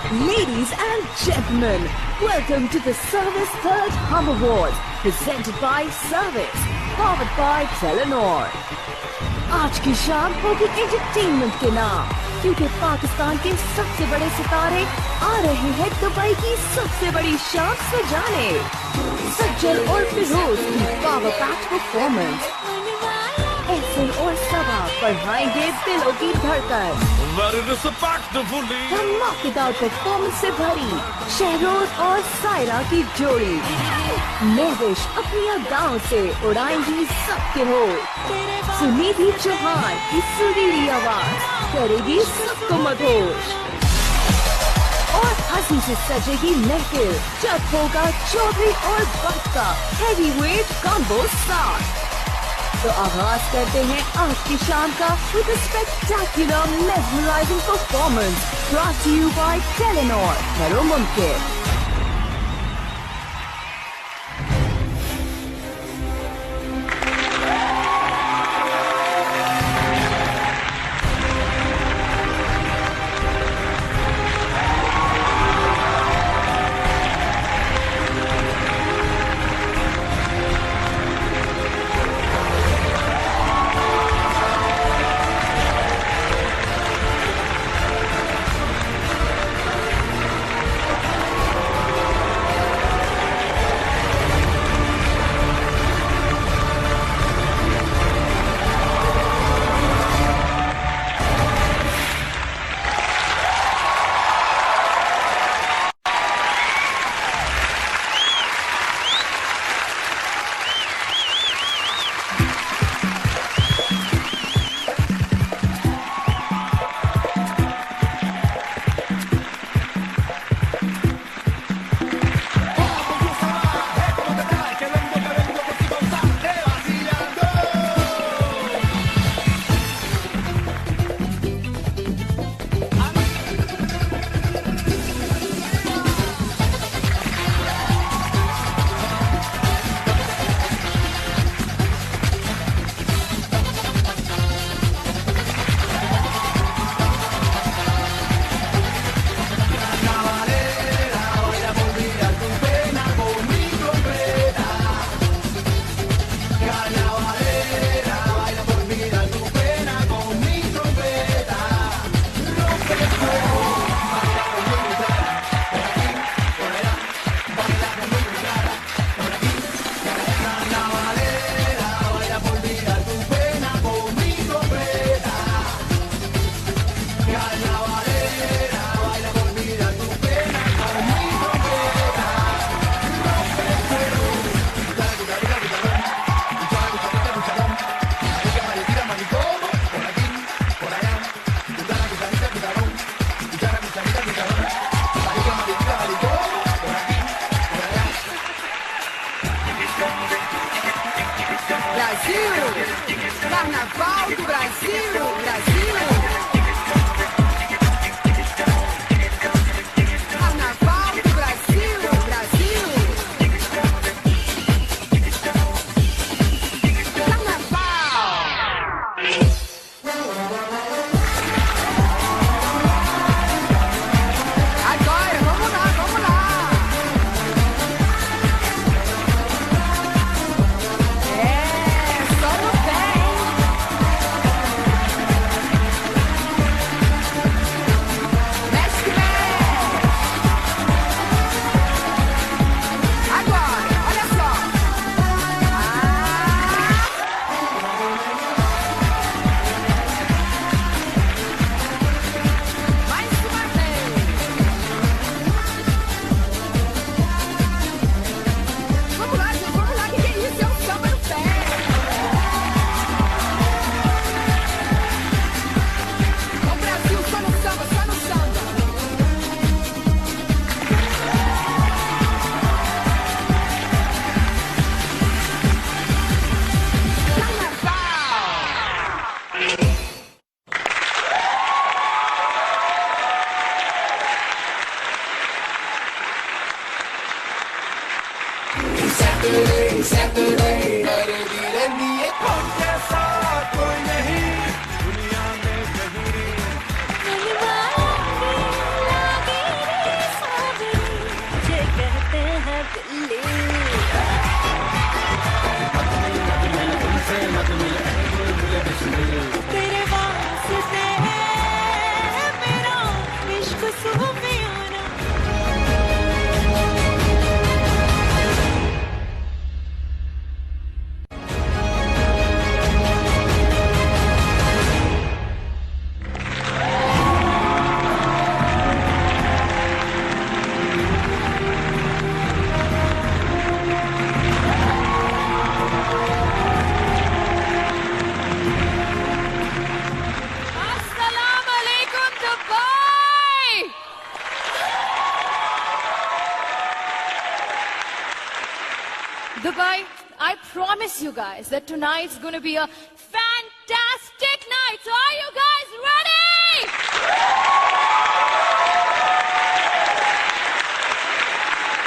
Ladies and gentlemen, welcome to the Service Third Hum Awards, presented by Service, powered by Telenor. आज की शाम होगी entertainment के नाम, क्योंकि पाकिस्तान के सबसे बड़े सितारे आ रहे हैं दुबई की सबसे बड़ी शाम सजाने। सज्जल और फिरोज की पावर पैक परफॉर्मेंस, एहसन और सबा बढ़ाएंगे दिलों की धड़कन। धमाकेदार परफॉर्मेंस से भरी शहरोज और सायरा की जोड़ी महविश अपनी गाँव से उड़ाएंगी सबके होश। सुनिधि चौहान की सुरीली आवाज करेगी सबको मदहोश, और हंसी से सजेगी महफिल जब होगा चौधरी और भट्ट का हैवीवेट कॉम्बो साथ। तो आगाज करते हैं आज की शाम का with a spectacular mesmerizing performance brought to you by Telenor. करो मुमकिन। promise you guys that tonight's going to be a fantastic night. So are you guys ready?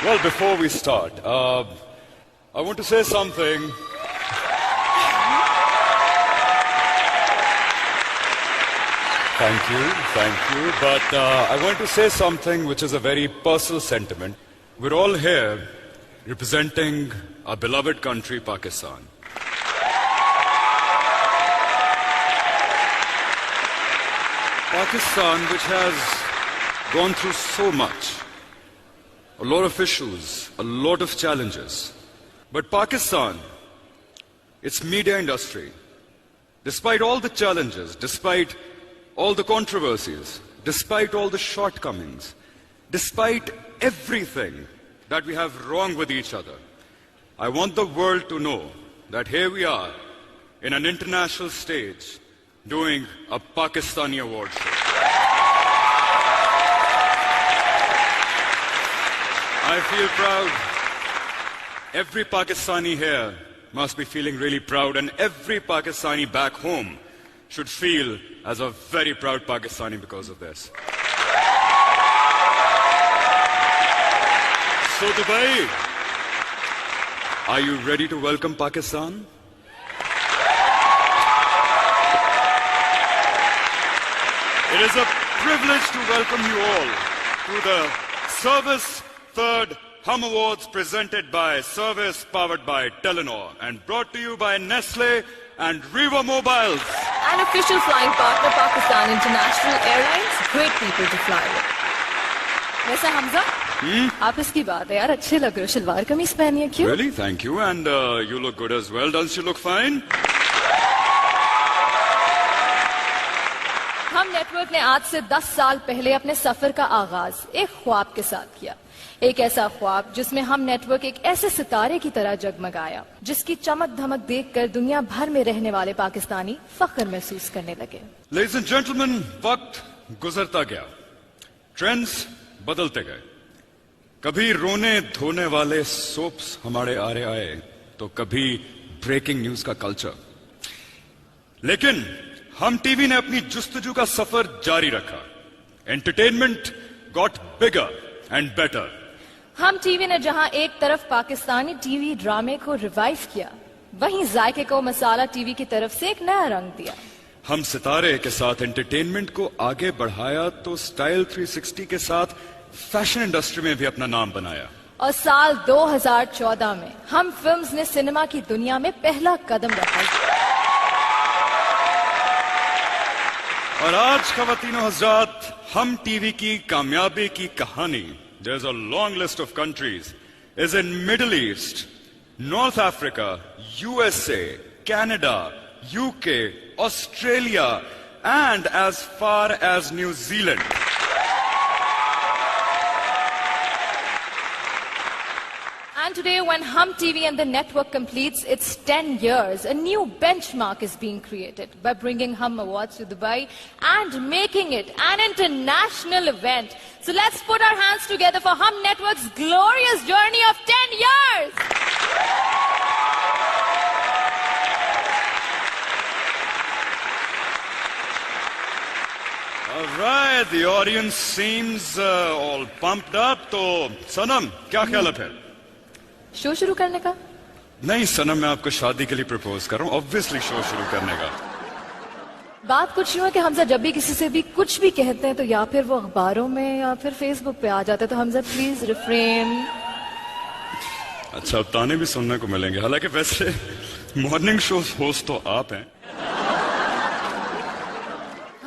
Well, before we start, I want to say something. Thank you. But I want to say something which is a very personal sentiment. We're all here representing our beloved country, Pakistan. Pakistan, which has gone through so much, a lot of issues, a lot of challenges. But Pakistan, its media industry, despite all the challenges, despite all the controversies, despite all the shortcomings, despite everything that we have wrong with each other, I want the world to know that here we are in an international stage doing a Pakistani award show. I feel proud. Every Pakistani here must be feeling really proud, and every Pakistani back home should feel as a very proud Pakistani because of this. So Dubai, are you ready to welcome Pakistan? It is a privilege to welcome you all to the Service Third Hum Awards presented by Service, powered by Telenor, and brought to you by Nestle and Riva Mobiles. An official flying partner, Pakistan International Airlines. Great people to fly with. वैसे हमजा, आप इसकी बात है यार, अच्छे लग रहे हो, शलवार कमीज पहनी है, क्यों? Really? Thank you. And you look good as well. Doesn't she look fine? हम नेटवर्क ने आज से 10 साल पहले अपने सफर का आगाज एक ख्वाब के साथ किया। एक ऐसा ख्वाब जिसमें हम नेटवर्क एक ऐसे सितारे की तरह जगमगाया, जिसकी चमक धमक देखकर दुनिया भर में रहने वाले पाकिस्तानी फख्र महसूस करने लगे। Ladies and gentlemen, वक्त गुजरता गया, ट्रेंड्स बदलते गए। कभी रोने धोने वाले सोप्स हमारे आरे आए, तो कभी ब्रेकिंग न्यूज का कल्चर। लेकिन हम टीवी ने अपनी जुस्तजू का सफर जारी रखा। Entertainment got bigger and better. हम टीवी ने जहां एक तरफ पाकिस्तानी टीवी ड्रामे को रिवाइव किया, वहीं जायके को मसाला टीवी की तरफ से एक नया रंग दिया। हम सितारे के साथ एंटरटेनमेंट को आगे बढ़ाया तो स्टाइल 360 के साथ फैशन इंडस्ट्री में भी अपना नाम बनाया। और साल 2014 में हम फिल्म्स ने सिनेमा की दुनिया में पहला कदम रखा। और आज ख़वातीनो हज़रात, हम टीवी की कामयाबी की कहानी, there's a long list of countries, is in Middle East, North Africa, USA, Canada, UK, Australia, and as far as New Zealand. And today, when Hum TV and the network completes its 10 years, a new benchmark is being created by bringing Hum Awards to Dubai and making it an international event. So let's put our hands together for Hum Network's glorious journey of 10 years. All right, the audience seems all pumped up. तो सनम, क्या ख्याल है फिर? Show शुरू करने का? नहीं सनम, मैं आपको शादी के लिए प्रपोज कर रहा हूँ, ऑब्वियसली शो शुरू करने का। बात कुछ यूं है कि हमजा जब भी किसी से भी कुछ भी कहते हैं तो या फिर वो अखबारों में या फिर फेसबुक पे आ जाते हैं, तो हमजा प्लीज रिफ्रेन। अच्छा, ताने भी सुनने को मिलेंगे। हालांकि वैसे मॉर्निंग शो होस्ट तो आप हैं।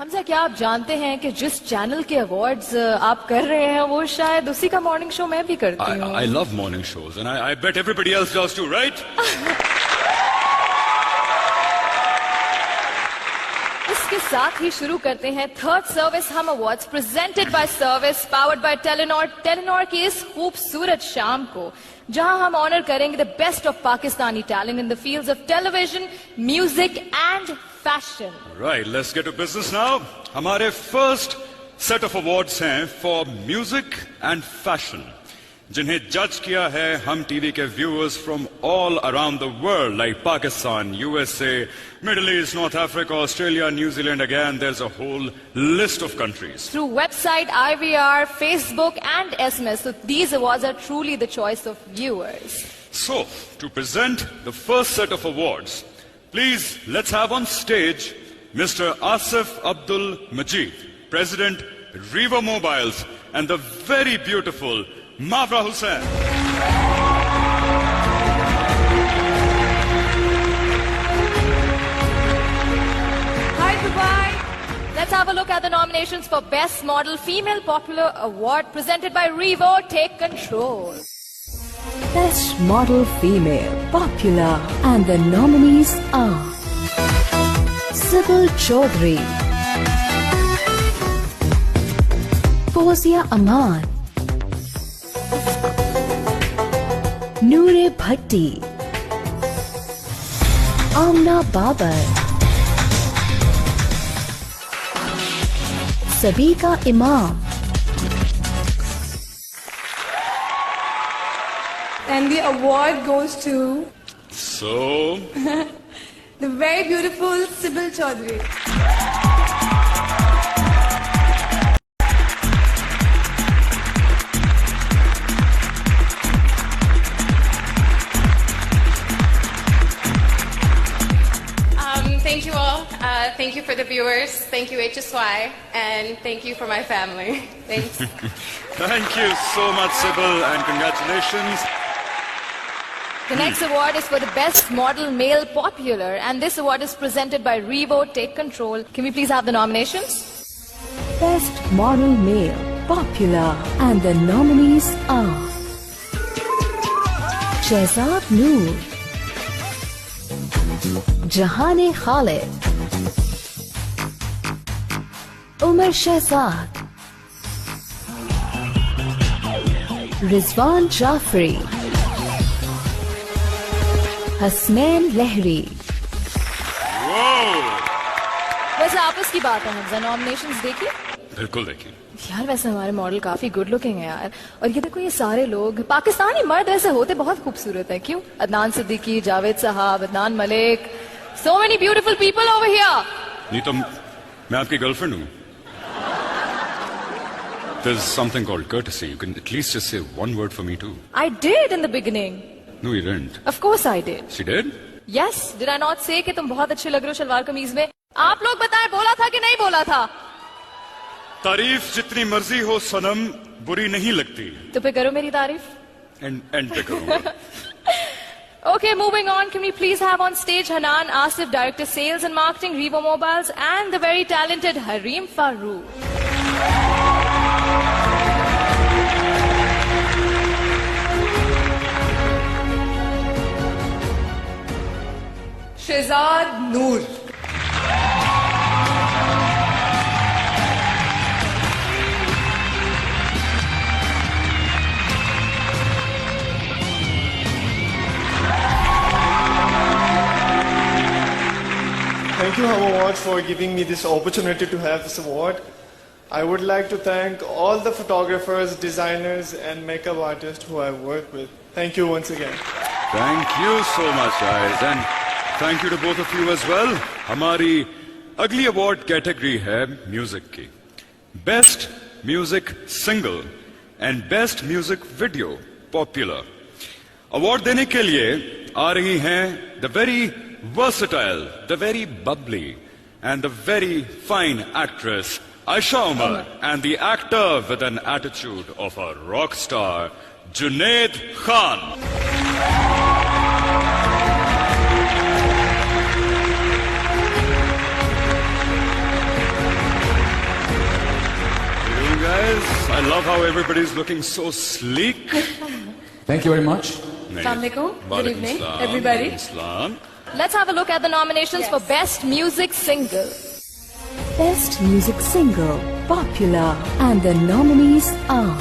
हमजा, क्या आप जानते हैं कि जिस चैनल के अवार्ड्स आप कर रहे हैं वो शायद उसी का मॉर्निंग शो मैं भी करती हूँ। I love morning shows and I bet everybody else does too, right? इसके साथ ही शुरू करते हैं थर्ड सर्विस हम awards presented by service, powered by Telenor. Telenor की इस खूबसूरत शाम को जहां हम ऑनर करेंगे the best of Pakistani talent in the fields of television, music and fashion. Right, let's get to business now. हमारे first set of awards हैं for music and fashion. जिन्हें जज किया है हम टीवी के viewers from all around the world, like Pakistan, USA, Middle East, North Africa, Australia, New Zealand, again there is a whole list of countries. Through website, IVR, Facebook and SMS. So these awards are truly the choice of viewers. So, to present the first set of awards, please let's have on stage Mr. Asif Abdul Majid, President, Revo Mobiles, and the very beautiful Mavra Hussain. Hi Dubai. Let's have a look at the nominations for Best Model Female Popular Award presented by Revo. Take control. Best Model Female Popular, and the nominees are Sybil Chaudhary, Fozia Aman, Noor Bhatti, Amna Babar, Sabika Imam, and the award goes to So, the very beautiful Sybil Chaudhary. Thank you all. Thank you for the viewers. Thank you HSY, and thank you for my family. Thanks. thank you so much, Sybil, and congratulations. The next award is for the Best Model Male Popular, and this award is presented by Revo. Take control. Can we please have the nominations? Best Model Male Popular, and the nominees are Shehzad Noor, Jahane Khalid, Umar Shehzad, Rizwan Jafri, Hasnain Lahri. Whoa! वैसे आपस की बात है Hamza, nominations देखिए. बिल्कुल देखिए. यार वैसे हमारे मॉडल काफी गुड लुकिंग है यार, और ये देखो ये सारे लोग पाकिस्तानी मर्द ऐसे होते बहुत खूबसूरत है. क्यों? अदनान सिद्दीकी, जावेद साहब, Adnan Malik, so many beautiful people over here. नहीं तो मैं आपकी गर्लफ्रेंड हूँ. There's something called courtesy. You can at least just say one word for me too. I did in the beginning. No, you didn't. Of course I did. She did? Yes, did I not say कि तुम बहुत अच्छे लग रहे हो शलवार कमीज में? आप लोग बताएं, बोला था कि नहीं बोला था? तारीफ जितनी मर्जी हो सनम, बुरी नहीं लगती. तो फिर करो मेरी तारीफ. एंड पे करूंगा. Okay, moving on. Can we please have on stage Hanan Asif, Director Sales and Marketing, Revo Mobiles, and the very talented Harim Farooq. Shehzad Noor. Thank you, Hum Awards, for giving me this opportunity to have this award. I would like to thank all the photographers, designers, and makeup artists who I've worked with. Thank you once again. Thank you so much, guys, and thank you to both of you as well. हमारी अगली award category है music की. Best music single and best music video popular. Award देने के लिए आ रही हैं the very versatile, the very bubbly, and the very fine actress Aisha Umar, and the actor with an attitude of a rock star, Junaid Khan. You guys, I love how everybody's looking so sleek. Thank you very much. Assalamu alaikum. Good evening, Waalaikum everybody. Assalam. Let's have a look at the nominations for Best Music Single. Best Music Single Popular, and the nominees are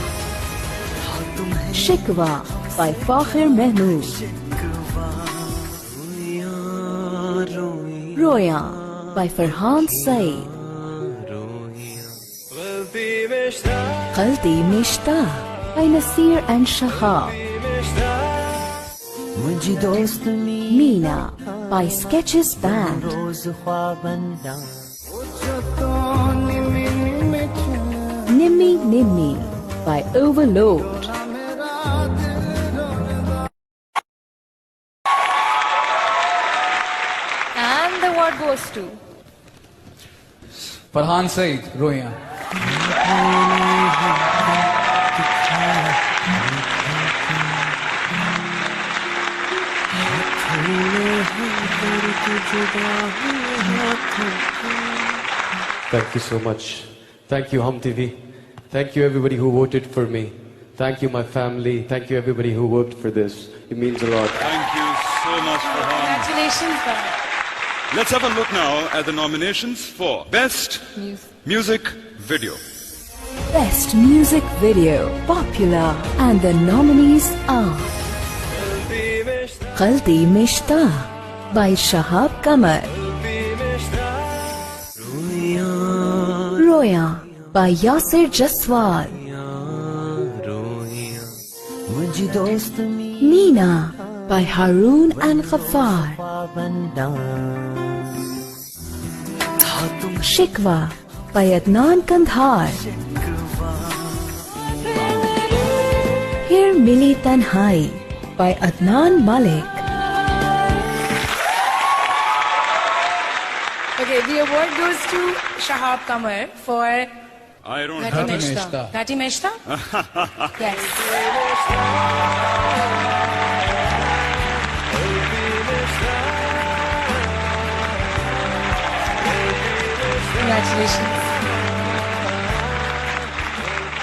Shikwa by Fakhir Mahmood, Roya by Farhan Saeed, Qalbi Mishtaq by Nasir and Shahab. Meena by Sketches Band. Nimmi Nimmi by Overload. And the award goes to Farhan Saeed, Roya. Thank you so much. Thank you, Hum TV. Thank you, everybody who voted for me. Thank you, my family. Thank you, everybody who worked for this. It means a lot. Thank you so much, Farhan. Congratulations, Farhan. Let's have a look now at the nominations for Best Music Video. Best Music Video, Popular, and the nominees are Qalbi Mishtaq by Shahab Qamar, Roya by Yasir Jaswal, Meena by Haroon and Ghaffar, Shikwa by Adnan Kandhar, Here Mili Tanhai by Adnan Malik. Okay, the award goes to Shahab Qamar for I don't Ghati have Meshta. Ghati Meshta? Yes. Congratulations.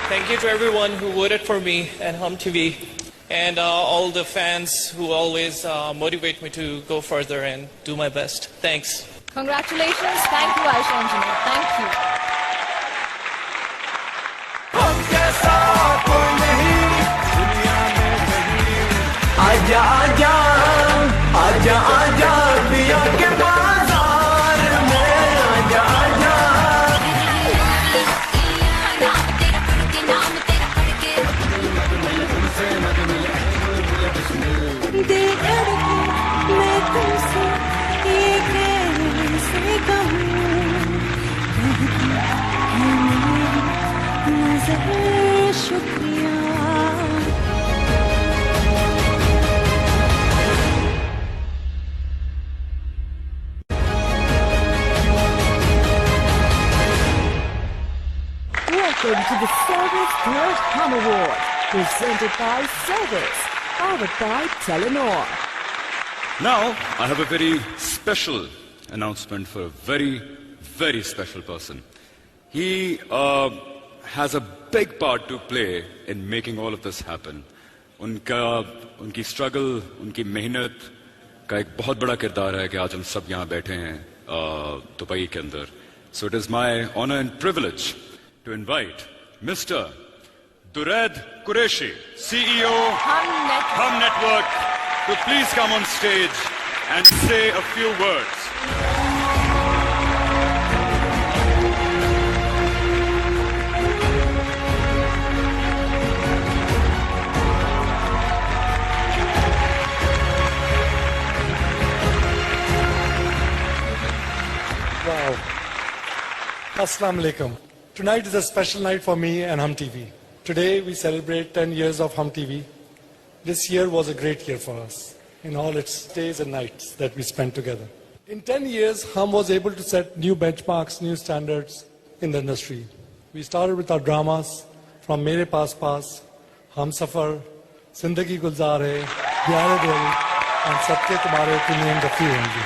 Thank you to everyone who voted for me and Hum TV, and all the fans who always motivate me to go further and do my best. Thanks. congratulations. Thank you, Aisha Engineer. Thank you. आजा आजा आजा आजा पिया के बाजार में आजा आजा मैं तुमसे ये कैसे कहूँ नजर शुक्रिया Welcome to the Service Third Hum Award, presented by Service, powered by Telenor. Now, I have a very special announcement for a very, very special person. He has a big part to play in making all of this happen. उनकी struggle, उनकी मेहनत का एक बहुत बड़ा किरदार है कि आज हम सब यहाँ बैठे हैं दुबई के अंदर. So it is my honor and privilege to invite Mr. Duraid Qureshi, CEO Hum Network, to please come on stage and say a few words. Wow. Assalamu alaikum. Tonight is a special night for me and Hum TV. Today we celebrate 10 years of Hum TV. This year was a great year for us in all its days and nights that we spent together. In 10 years, Hum was able to set new benchmarks, new standards in the industry. We started with our dramas from Mere Paas Paas, Hum Safar, Zindagi Gulzar Hai, Pyare Dil, and Sabke Tumhare, to name a few only.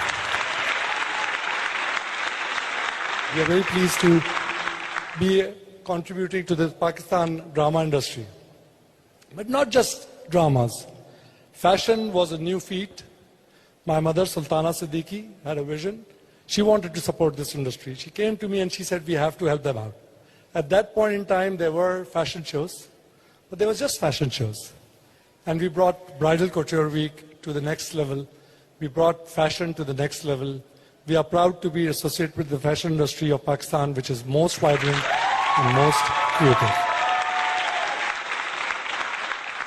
We are very pleased to be contributing to the Pakistan drama industry. But not just dramas. Fashion was a new feat. My mother, Sultana Siddiqui, had a vision. She wanted to support this industry. She came to me and she said, we have to help them out. At that point in time, there were fashion shows, but they were just fashion shows. And we brought Bridal Couture Week to the next level. We brought fashion to the next level. We are proud to be associated with the fashion industry of Pakistan, which is most vibrant and most creative.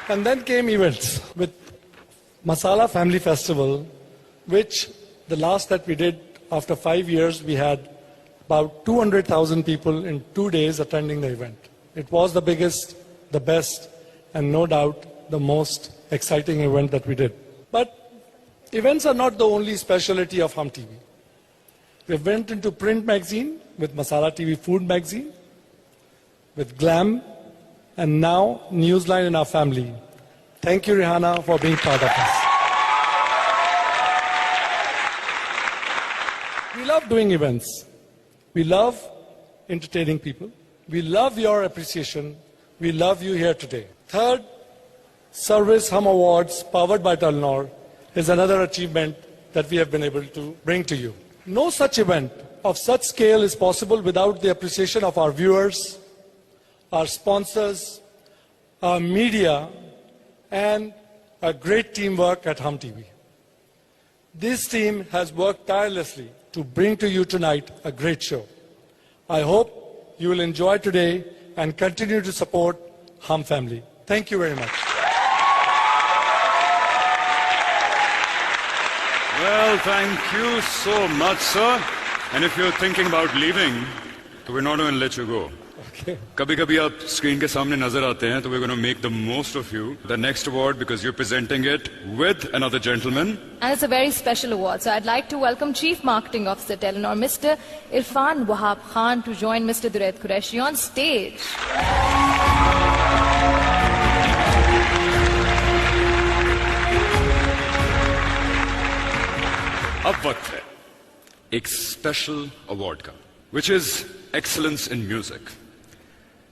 And then came events with Masala Family Festival, which the last that we did after 5 years, we had about 200,000 people in 2 days attending the event. It was the biggest, the best, and no doubt the most exciting event that we did. But events are not the only specialty of Hum TV. We went into print magazine with Masala TV Food Magazine, with Glam, and now Newsline in our family. Thank you, Rihanna, for being part of us. We love doing events. We love entertaining people. We love your appreciation. We love you here today. Third, Service Hum Awards, powered by Telenor, is another achievement that we have been able to bring to you. No such event of such scale is possible without the appreciation of our viewers, our sponsors, our media, and a great teamwork at Hum TV. This team has worked tirelessly to bring to you tonight a great show. I hope you will enjoy today and continue to support Hum family. Thank you very much. Well, thank you so much, sir. And if you're thinking about leaving, so we're not going to let you go. Okay. कभी-कभी आप screen के सामने नजर आते हैं, तो we're going to make the most of you. The next award, because you're presenting it with another gentleman. And it's a very special award. So I'd like to welcome Chief Marketing Officer Telenor, Mr. Irfan Wahab Khan, to join Mr. Duraiz Qureshi on stage. अब वक्त है एक special award का, which is Excellence in Music.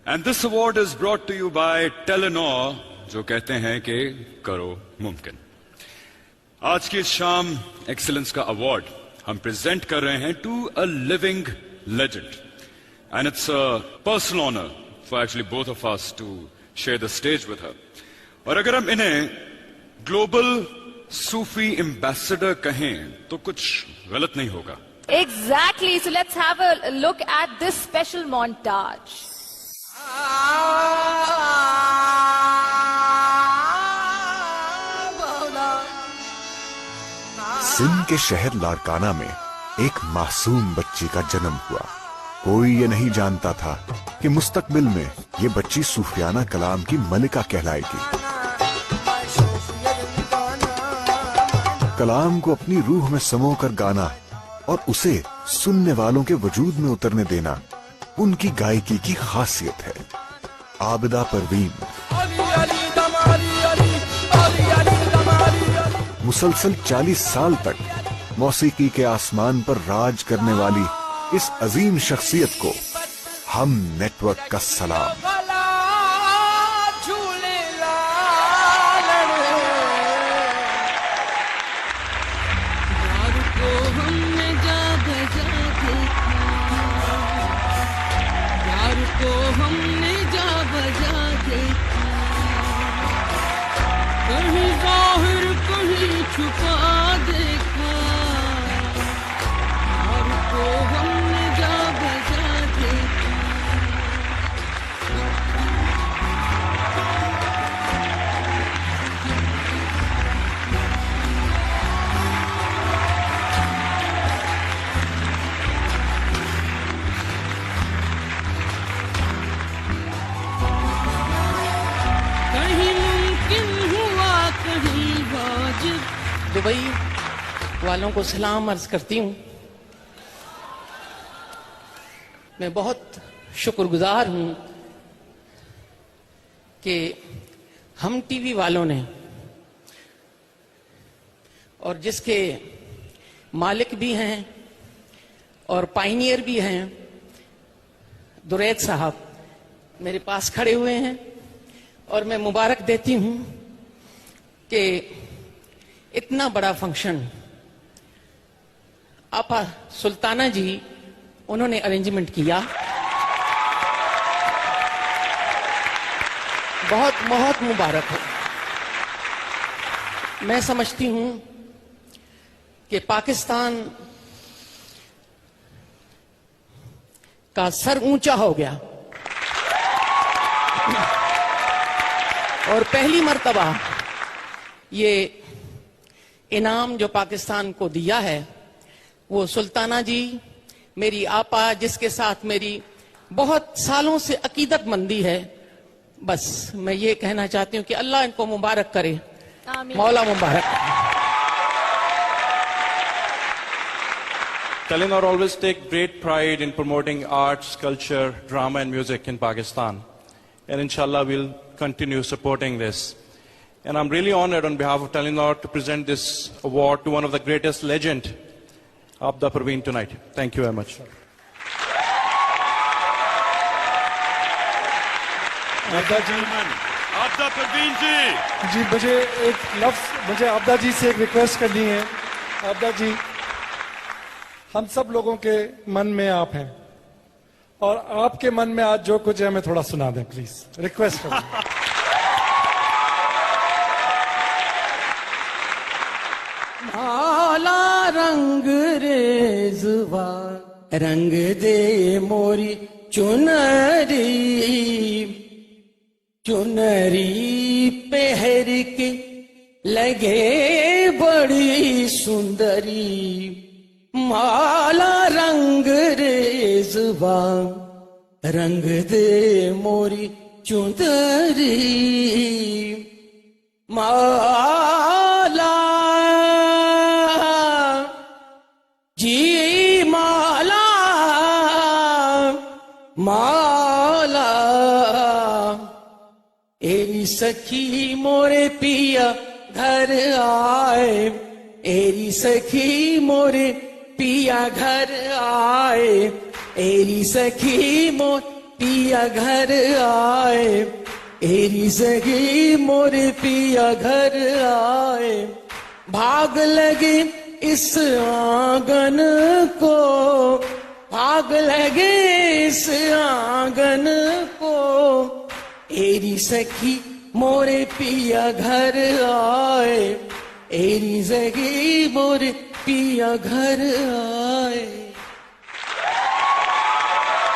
And this award is brought to you by Telenor, जो कहते हैं कि करो मुमकिन. आज की इस शाम एक्सीलेंस का अवार्ड हम प्रेजेंट कर रहे हैं to a living legend. And it's a personal honor for actually both of us to share the stage with her. और अगर हम इन्हें ग्लोबल सूफी एम्बेसडर कहें तो कुछ गलत नहीं होगा. Exactly. So let's have a look at this special montage. Sindh के शहर लारकाना में एक मासूम बच्ची का जन्म हुआ. कोई ये नहीं जानता था कि मुस्तकबिल में ये बच्ची सूफियाना कलाम की मलिका कहलाएगी. कलाम को अपनी रूह में समोकर गाना और उसे सुनने वालों के वजूद में उतरने देना उनकी गायकी की खासियत है. आबिदा परवीन मुसलसल 40 साल तक मौसीकी के आसमान पर राज करने वाली इस अजीम शख्सियत को हम नेटवर्क का सलाम. छुपा देखा यार को हमने जा बजा देखा. कहीं मुमकिन हुआ कहीं वाजिब. दुबई वालों को सलाम अर्ज करती हूं. मैं बहुत शुक्रगुजार हूं कि हम टीवी वालों ने और जिसके मालिक भी हैं और पाइनियर भी हैं दुरैद साहब मेरे पास खड़े हुए हैं और मैं मुबारक देती हूं कि इतना बड़ा फंक्शन आपा सुल्ताना जी उन्होंने अरेंजमेंट किया. बहुत बहुत मुबारक है. मैं समझती हूं कि पाकिस्तान का सर ऊंचा हो गया. और पहली मर्तबा ये इनाम जो पाकिस्तान को दिया है वो सुल्ताना जी, मेरी आपा, जिसके साथ मेरी बहुत सालों से अकीदतमंदी है। बस मैं ये कहना चाहती हूँ कि अल्लाह इनको मुबारक करे, मौला मुबारक। Telenor always take great pride in promoting arts, culture, drama and music in Pakistan. And inshallah we'll continue supporting this. And I'm really honored on behalf of Telenor to present this award to one of the greatest legend, Abda Parveen, tonight. Thank you very much. Abda Parveen ji. जी मुझे एक लफ्ज, मुझे आबदा जी से एक request करनी है। आबदा जी, हम सब लोगों के मन में आप हैं और आपके मन में आज जो कुछ है हमें थोड़ा सुना दें प्लीज, रिक्वेस्ट करूंगा। आला रंग रेजवा रंग दे मोरी चुनरी, चुनरी पहर के लगे बड़ी सुंदरी। माला रंग रेजवा रंग दे मोरी चुनरी, माला जी माला, माला एरी सखी मोरे पिया घर आए, एरी सखी मोरे पिया घर आए, एरी सखी मोर पिया घर आए, एरी सखी मोरे पिया घर आए। भाग लगे इस आंगन को, भाग लगे इस आंगन को, एरी सखी मोरे पिया घर आए, एरी सखी मोरे पिया घर आए।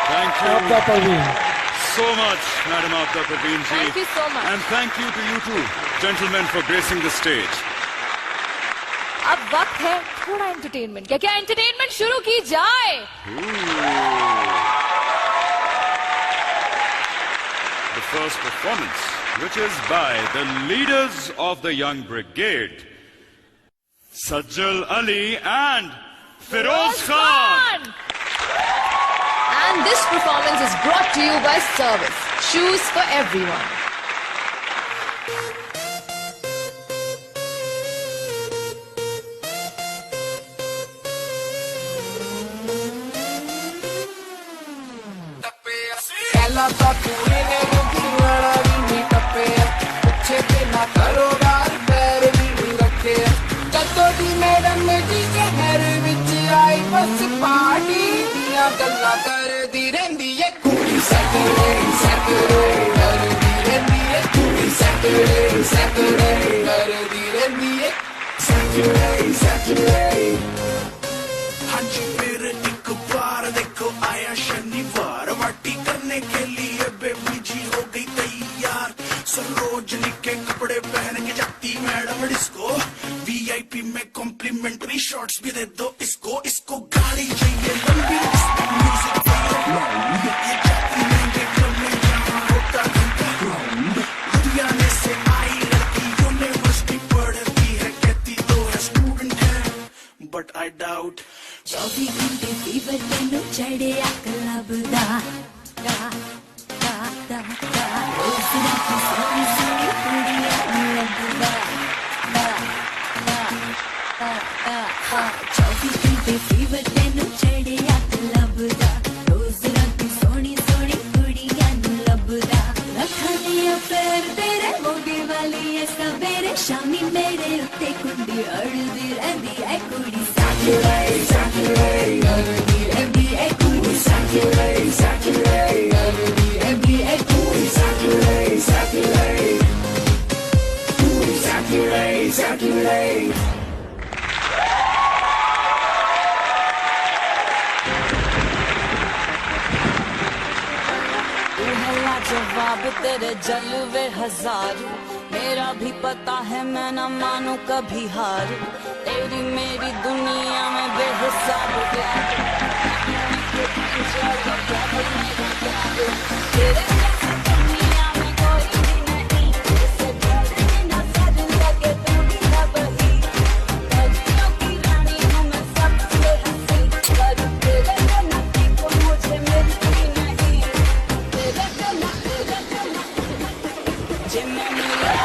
Thank you. Abda Parveen. So much, Madam Abda Parveen ji. Thank you so much. And thank you to you too, gentlemen, for gracing the stage. अब वक्त है थोड़ा एंटरटेनमेंट का। क्या एंटरटेनमेंट शुरू की जाए? The first performance, which is by the leaders of the Young Brigade, Sajjal Ali and Feroz Khan. And this performance is brought to you by Service, shoes for everyone. पहला तो पूरी ने वाला भी नहीं टपे, पीछे पे ना करो यार, पैर भी नहीं रखे। जदों दी मैडम जी शहर विच आई, बस पार्टी दियां गल्लां करदी रहिंदी है। कुड़ी सैटरडे सैटरडे करदी रहिंदी है, कुड़ी सैटरडे सैटरडे करदी रहिंदी है। सैटरडे सैटरडे हाँ जी फिर एक बार देखो आया शनिवार, वाटी करने के लिए बेबी जी हो गई तैयार। सरोजनी के कपड़े पहन के जाती मैडम डिस्को, वीआईपी में कॉम्प्लीमेंट्री शॉट्स भी दे दो इसको। इसको गाड़ी चाहिए लंबी, इसमें म्यूजिक चाहिए, ये जाती महंगे क्लब में जहाँ होता घंटा ग्राउंड। लुधियाने से आई लड़की यूनिवर्सिटी पढ़ती है, कहती तो है स्टूडेंट है, बट आई डाउट। 24 घंटे फीवर तेनू चढ़े क्लब दा, दा दा दा दा, रोज रात सोनी सोनी कुड़ियां लगदा, दा दा दा दा दा। 24 घंटे फीवर तेनू चढ़े क्लब दा, रोज रात सोनी सोनी कुड़ियां लगदा। रखा दिया पैर तेरे मोगे वाली है सवेरे शामी, मेरे उत्ते कुंडी अड़दी रहंदी है कुड़ी। Saturday, Saturday, every कुड़ी Saturday, Saturday, every कुड़ी Saturday, Saturday, कुड़ी Saturday, Saturday. तू है लाजवाब ख्वाब तेरे जलवे हजारों, मेरा भी पता है मैं न मानू कभी हार, तेरी मेरी दुनिया में बेहिसाब प्यार, तेरे जैसा दुनिया में कोई भी नहीं, इससे ढूंढने न सर लगे तू ही है वही, गलियों की रानी हूँ मैं सबसे हंसी, पर तेरे बिना को मुझे मिलती नहीं, तेरे बिना जिन्हें मिला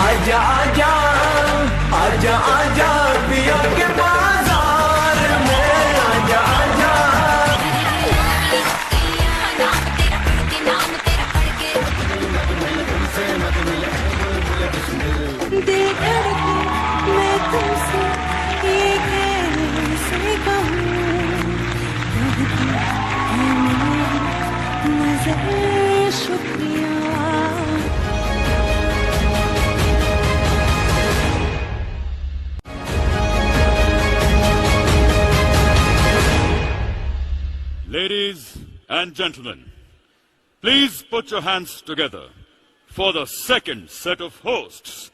आजा आजा आजा आजा पिया के बाजार में आजा आजा देख मैं तुमसे ये कैसे कहूँ, नजर शुक्रिया। Ladies and gentlemen, please put your hands together for the second set of hosts,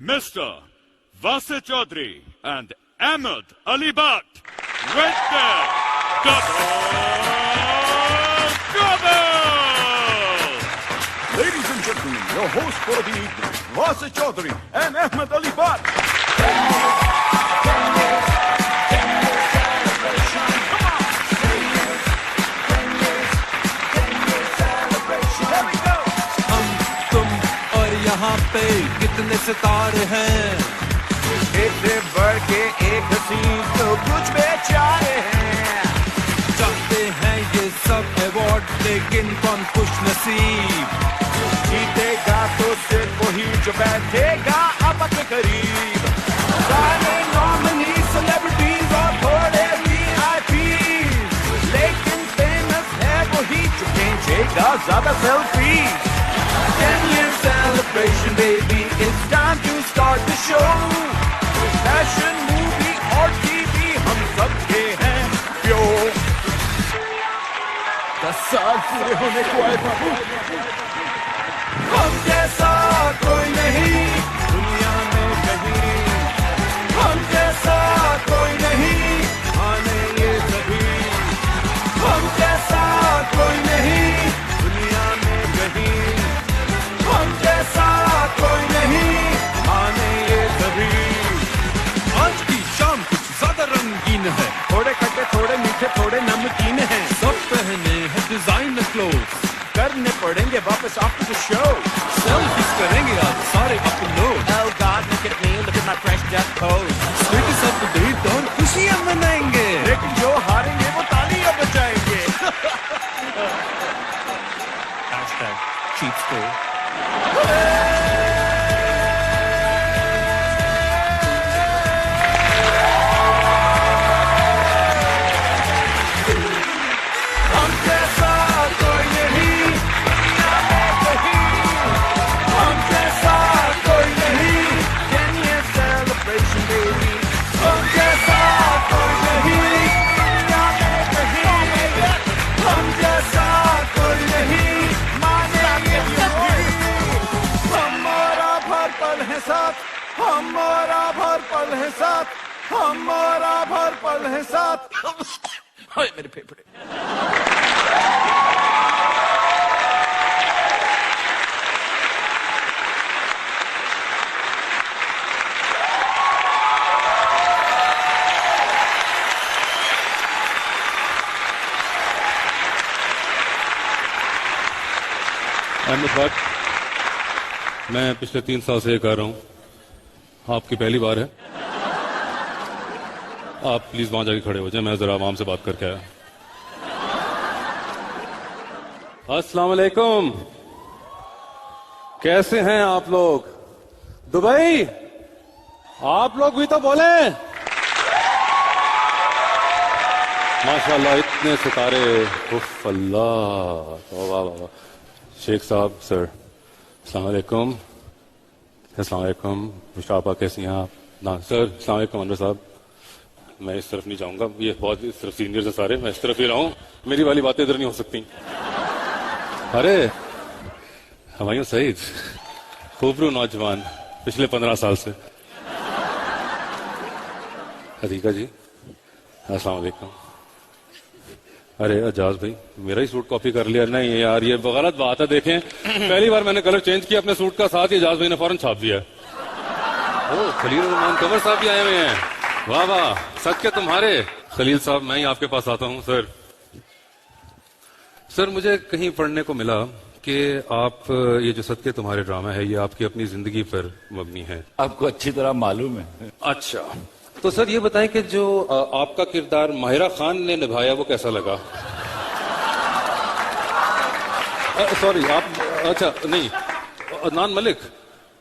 Mr. Vasir Chaudhary and Ahmed Ali Bhatt, with their double. Ladies and gentlemen, your host for the evening, Vasir Chaudhary and Ahmed Ali Bhatt. यहाँ पे कितने सितारे हैं, एक से बढ़ के एक हसीन तो कुछ बेचारे हैं। चाहते हैं ये सब अवार्ड लेकिन कौन खुश नसीब, जीतेगा तो सिर्फ वही जो बैठेगा अब के करीब। सारे नॉमिनी सेलिब्रिटीज और थोड़े VIPs, लेकिन फेमस लेगा ज्यादा selfie 10 year celebration baby it's time to start the show fashion movie और टीवी हम सबके हैं प्योर 10 साल पूरे होने को आए बाबू हम जैसा कोई नहीं दुनिया में कहीं हम जैसा कोई नहीं आने ये सभी हम जैसा कोई नहीं दुनिया में कहीं हम जैसा कोई नहीं आने ये सभी आज की शाम कुछ ज्यादा रंगीन है थोड़े खट्टे थोड़े मीठे थोड़े नमकीन हैं सब पहने हैं डिजाइनर क्लोथ्स करने पड़ेंगे वापस आफ्टर द शो सेल्फीज करेंगे आज सारे upload Oh God look at me look at my fresh just pose status update और खुशियां मनाएंगे लेकिन जो हारेंगे वो तालियां बजाएंगे #cheat हम जैसा कोई नहीं दुनिया में कहीं हम जैसा कोई नहीं 10 year celebration baby हम जैसा कोई नहीं दुनिया में कहीं हम जैसा कोई नहीं मानेंगे हमारा भर पल है साथ हमारा भर पल है साथ हमारा भर पल है साथ हाय मेरे फेफड़े अहमद भट्ट मैं पिछले 3 साल से ये कर रहा हूँ आपकी पहली बार है आप प्लीज वहां जाके खड़े हो जाए मैं जरा आवाम से बात करके आया अस्सलाम वालेकुम कैसे हैं आप लोग दुबई आप लोग भी तो बोले माशाल्लाह इतने सितारे उफ अल्लाह वाह वाह वाह शेख साहब सर अस्सलाम वालेकुम अस्सलाम वालेकुम मुशाफा कैसी हैं आप ना सर अस्सलाम वालेकुम अनवर साहब मैं इस तरफ नहीं जाऊंगा ये बहुत इस तरफ सीनियर्स हैं सारे मैं इस तरफ ही रहा हूं मेरी वाली बातें इधर नहीं हो सकती अरे हुमायूं सईद खूबरू नौजवान पिछले 15 साल से अदीका जी अस्सलाम वालेकुम अरे एजाज भाई मेरा ही सूट कॉपी कर लिया नहीं यार ये गलत बात है देखें पहली बार मैंने कलर चेंज किया अपने सूट का साथ ही एजाज भाई ने फौरन छाप दिया ओ खलील रहमान कमर साहब भी आए हुए हैं वाह वाह सच के तुम्हारे खलील साहब मैं ही आपके पास आता हूं सर सर मुझे कहीं पढ़ने को मिला कि आप ये जो सदके तुम्हारे ड्रामा है ये आपकी अपनी जिंदगी पर मबनी है आपको अच्छी तरह मालूम है अच्छा तो सर ये बताएं कि जो आपका किरदार माहिरा खान ने निभाया वो कैसा लगा सॉरी आप अच्छा नहीं अदनान मलिक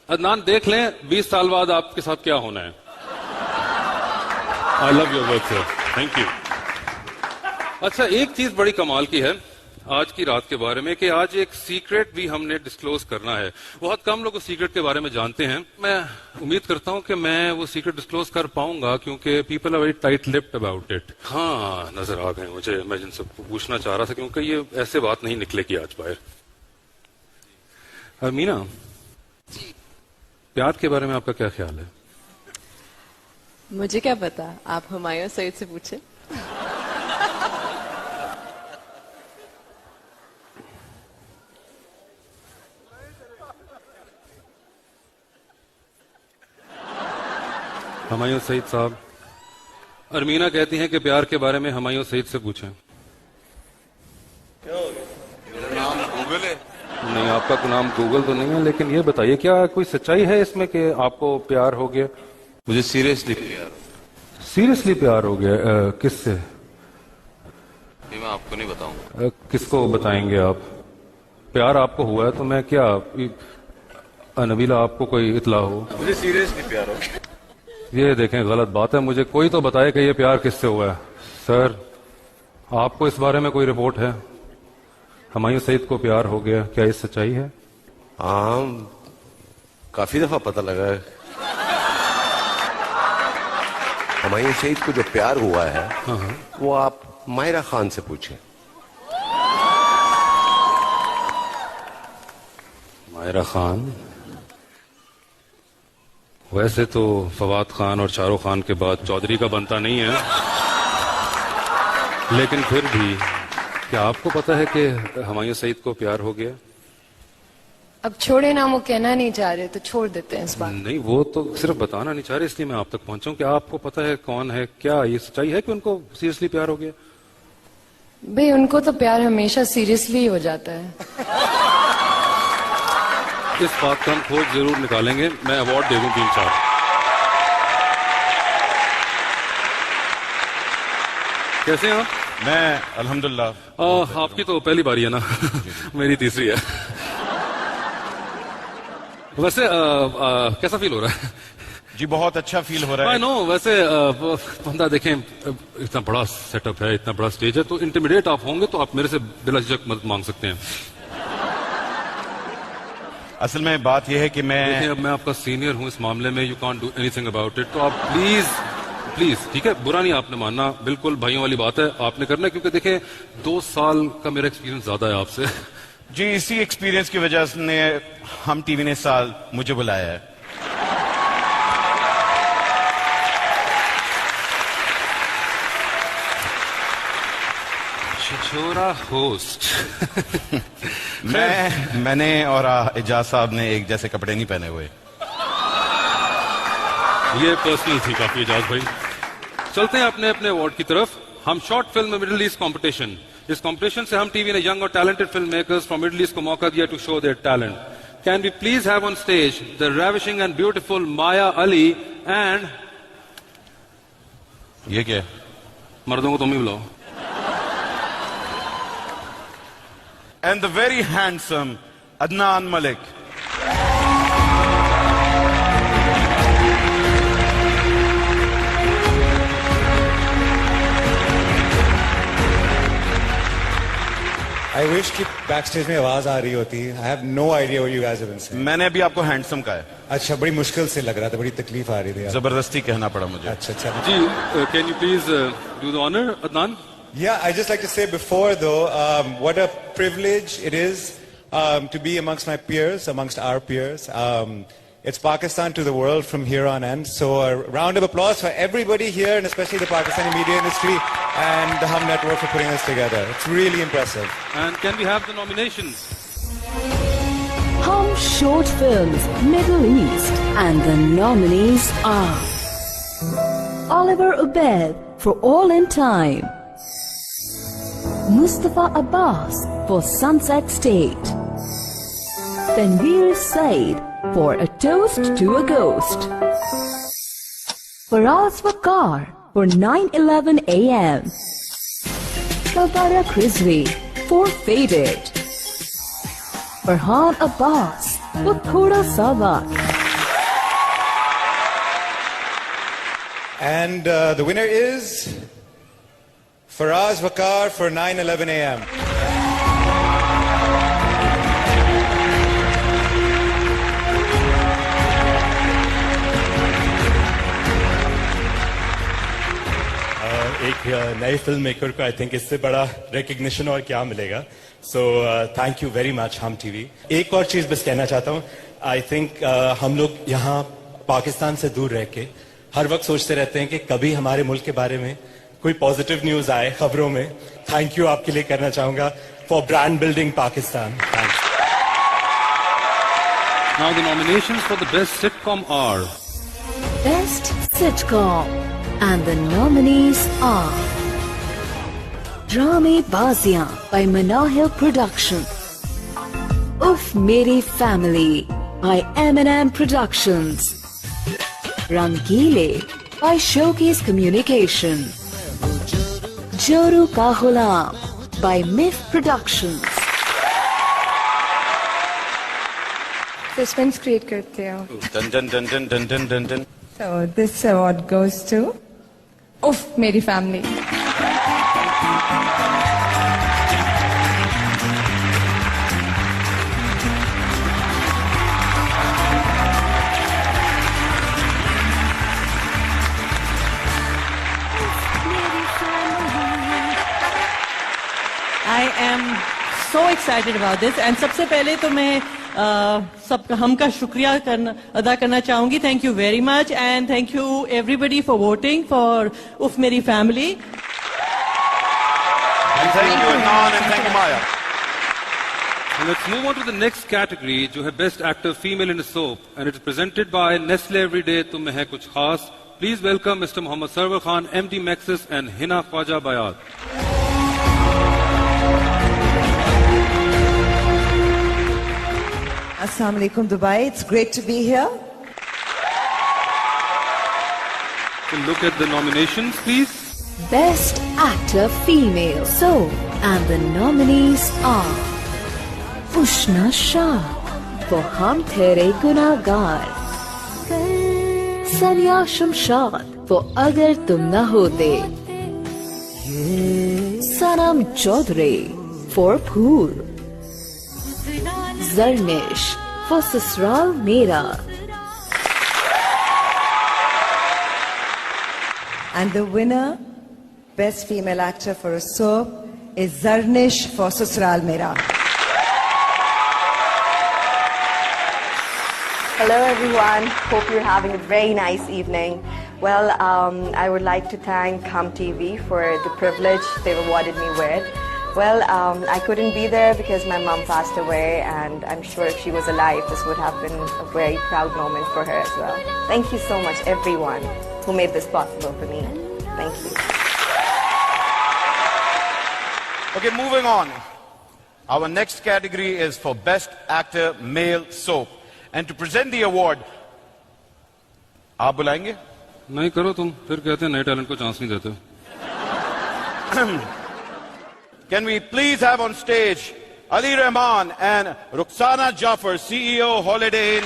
अदनान देख लें 20 साल बाद आपके साथ क्या होना है I love your work sir thank you अच्छा एक चीज बड़ी कमाल की है आज की रात के बारे में कि आज एक सीक्रेट भी हमने डिस्क्लोज करना है बहुत कम लोग उस सीक्रेट के बारे में जानते हैं मैं उम्मीद करता हूं कि मैं वो सीक्रेट डिस्क्लोज कर पाऊंगा क्योंकि people are very tight lipped about it हाँ नजर आ गए मुझे मैं जिनसे पूछना चाह रहा था क्योंकि ये ऐसे बात नहीं निकलेगी आज बाहर मीना प्यार के बारे में आपका क्या ख्याल है मुझे क्या पता आप हुमायूं सईद से पूछे हुमायूं सईद साहब अरमीना कहती हैं कि प्यार के बारे में हुमायूं सईद से पूछें मेरा नाम गूगल है नहीं आपका तो नाम गूगल तो नहीं है लेकिन ये बताइए क्या कोई सच्चाई है इसमें कि आपको प्यार हो गया मुझे सीरियसली प्यार हो गया किससे ये मैं आपको नहीं बताऊंगा किसको बताएंगे आप प्यार आपको हुआ है तो मैं क्या नबीला आपको कोई इतला हो मुझे सीरियसली प्यार हो गया ये देखें गलत बात है मुझे कोई तो बताए कि ये प्यार किससे हुआ है सर आपको इस बारे में कोई रिपोर्ट है हुमायूं सईद को प्यार हो गया, क्या ये सच्चाई है? हाँ, काफी दफा पता लगा है। हुमायूं सईद को जो प्यार हुआ है वो आप मायरा खान से पूछें। मायरा खान? वैसे तो फवाद खान और शाहरुख खान के बाद चौधरी का बनता नहीं है, लेकिन फिर भी क्या आपको पता है कि हुमायूं सईद को प्यार हो गया? अब छोड़े ना, वो कहना नहीं चाह रहे तो छोड़ देते हैं इस बात। नहीं, वो तो सिर्फ बताना नहीं चाह रहे, इसलिए मैं आप तक पहुंचा हूं। क्या आपको पता है कौन है? क्या ये सच्चाई है कि उनको सीरियसली प्यार हो गया? भाई उनको तो प्यार हमेशा सीरियसली हो जाता है। इस बात का हम खोज जरूर निकालेंगे। मैं अवार्ड दे दूं 3-4। कैसे हैं आप? मैं अल्हम्दुलिल्लाह। आपकी तो पहली बारी है ना? मेरी तीसरी है। वैसे कैसा फील हो रहा है? जी बहुत अच्छा फील हो रहा है। I know. वैसे बंदा देखें, इतना बड़ा सेटअप है, इतना बड़ा स्टेज है, तो इंटिमिडेट आप होंगे तो आप मेरे से बिला झिझक मदद मांग सकते हैं। असल में बात यह है कि मैं अब मैं आपका सीनियर हूं इस मामले में, you can't do anything about it. तो आप प्लीज प्लीज, ठीक है, बुरा नहीं आपने मानना, बिल्कुल भाइयों वाली बात है, आपने करना है, क्योंकि देखें 2 साल का मेरा एक्सपीरियंस ज्यादा है आपसे। जी इसी एक्सपीरियंस की वजह से हम टीवी ने साल मुझे बुलाया है। छिछोरा होस्ट। मैंने और एजाज साहब ने एक जैसे कपड़े नहीं पहने हुए। ये पर्सनल थी काफी एजाज भाई। चलते हैं अपने अपने अवार्ड की तरफ। Hum short film Middle East competition, इस कंपटीशन से हम टीवी ने यंग और talented film makers from Middle East को मौका दिया to show their talent. Can we please have on stage the ravishing and beautiful Maya Ali and ये क्या? मर्दों को तुम ही बुलाओ। And the very handsome Adnan Malik. I wish कि बैकस्टेज में आवाज आ रही होती। I have no idea what you guys have been saying. मैंने अभी आपको हैंडसम कहा है। अच्छा, बड़ी मुश्किल से लग रहा था, बड़ी तकलीफ आ रही थी। जबरदस्ती कहना पड़ा मुझे। अच्छा अच्छा जी, can you please do the honor, Adnan? Yeah, I just like to say before though, what a privilege it is to be amongst my peers, amongst our peers. It's Pakistan to the world from here on end. So a round of applause for everybody here, and especially the Pakistani media industry and the Hum Network for putting this together. It's really impressive. And can we have the nominations? Hum Short Films Middle East, and the nominees are Oliver Ubaid for All in Time, Mustafa Abbas for Sunset State, Tanveer Said for A Toast to a Ghost, Faraz Wakar for 9/11 AM, Tabarak Rizvi for Faded, Farhan Abbas for Thoda Sa Waqt. And the winner is Faraz Wakar for 9/11 AM. एक नए film maker को I think इससे बड़ा recognition और क्या मिलेगा। So thank you very much हम TV. एक और चीज बस कहना चाहता हूँ, आई थिंक हम लोग यहाँ पाकिस्तान से दूर रह के हर वक्त सोचते रहते हैं कि कभी हमारे मुल्क के बारे में कोई पॉजिटिव न्यूज आए खबरों में। थैंक यू आपके लिए करना चाहूंगा for brand building Pakistan. Thanks. Now the nominations for the best sitcom are Best Sitcom, and the nominees are Drame Baziyan by Manahil Production, Uff Meri Family by M&M Productions, Rangile by Showcase Communication, Joru Ka Ghulam by Myth Productions. Suspense create करते हो। Done done done done done done done done. So this award goes to Uff Meri Family. so excited about this. And सबसे पहले तो मैं सबका हमका शुक्रिया अदा करना चाहूंगी. Thank you very much and thank you everybody for voting for Uff Meri Family. And thank you Adnan and thank you Maya. And let's move on to the next category, जो है Best Actor Female in a Soap, and it is presented by Nestle Everyday तुम है कुछ खास. Please welcome Mr. Mohammad Sarwar Khan, MD Maxis, and Hina Khwaja Bayat. Assalamu alaikum Dubai, it's great to be here. So look at the nominations, please. Best Actor Female Soap, and the nominees are Ushna Shah for Hum Tere Gunagar, Sania Shamshad for Agar Tum Na Hote, Sanam Chaudhary for Phool, Zarnish for Sasral Mera, And the winner, Best Female Actor for a Soap, is Zarnish for Susral Mera. Hello everyone, hope you're having a very nice evening. Well, I would like to thank Hum TV for the privilege they've awarded me with. Well, I couldn't be there because my mom passed away, and I'm sure if she was alive, this would have been a very proud moment for her as well. Thank you so much everyone who made this possible for me. Thank you. Okay, moving on. Our next category is for Best Actor Male Soap. And to present the award, आप बुलाएंगे? नहीं करो तुम, फिर कहते हैं नए talent को चांस नहीं देते. Can we please have on stage Ali Rahman and Rukhsana Jafar, CEO Holiday Inn.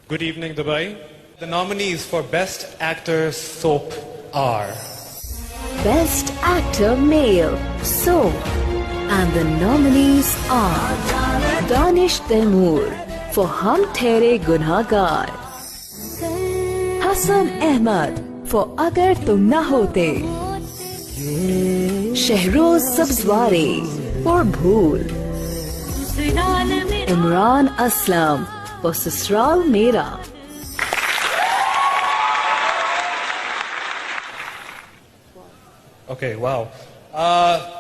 Good evening, Dubai. The nominees for Best Actor Soap are Best Actor Male Soap, and the nominees are Danish Taimur for Hum Tere Gunhagar, Hassan Ahmad for Agar Tum Na Hote, Shehroz Sabzwari for Bhool, Imran Aslam for Sasral Mera. Okay, wow.